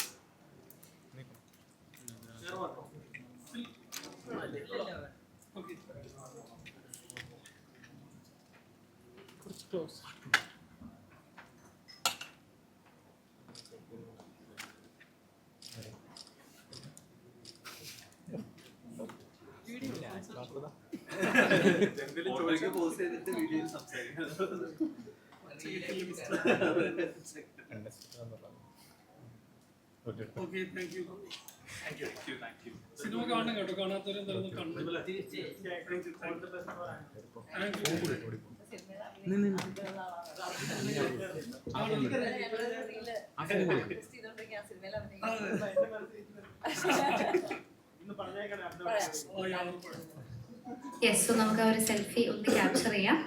Speaker 1: സിനിമ കാണണം കേട്ടോ, കാണാത്തവരും എന്തായാലും കാണണം.
Speaker 2: യെസ്, സോ നമുക്ക് ആ ഒരു സെൽഫി ഒന്ന് ക്യാപ്ചർ ചെയ്യാം.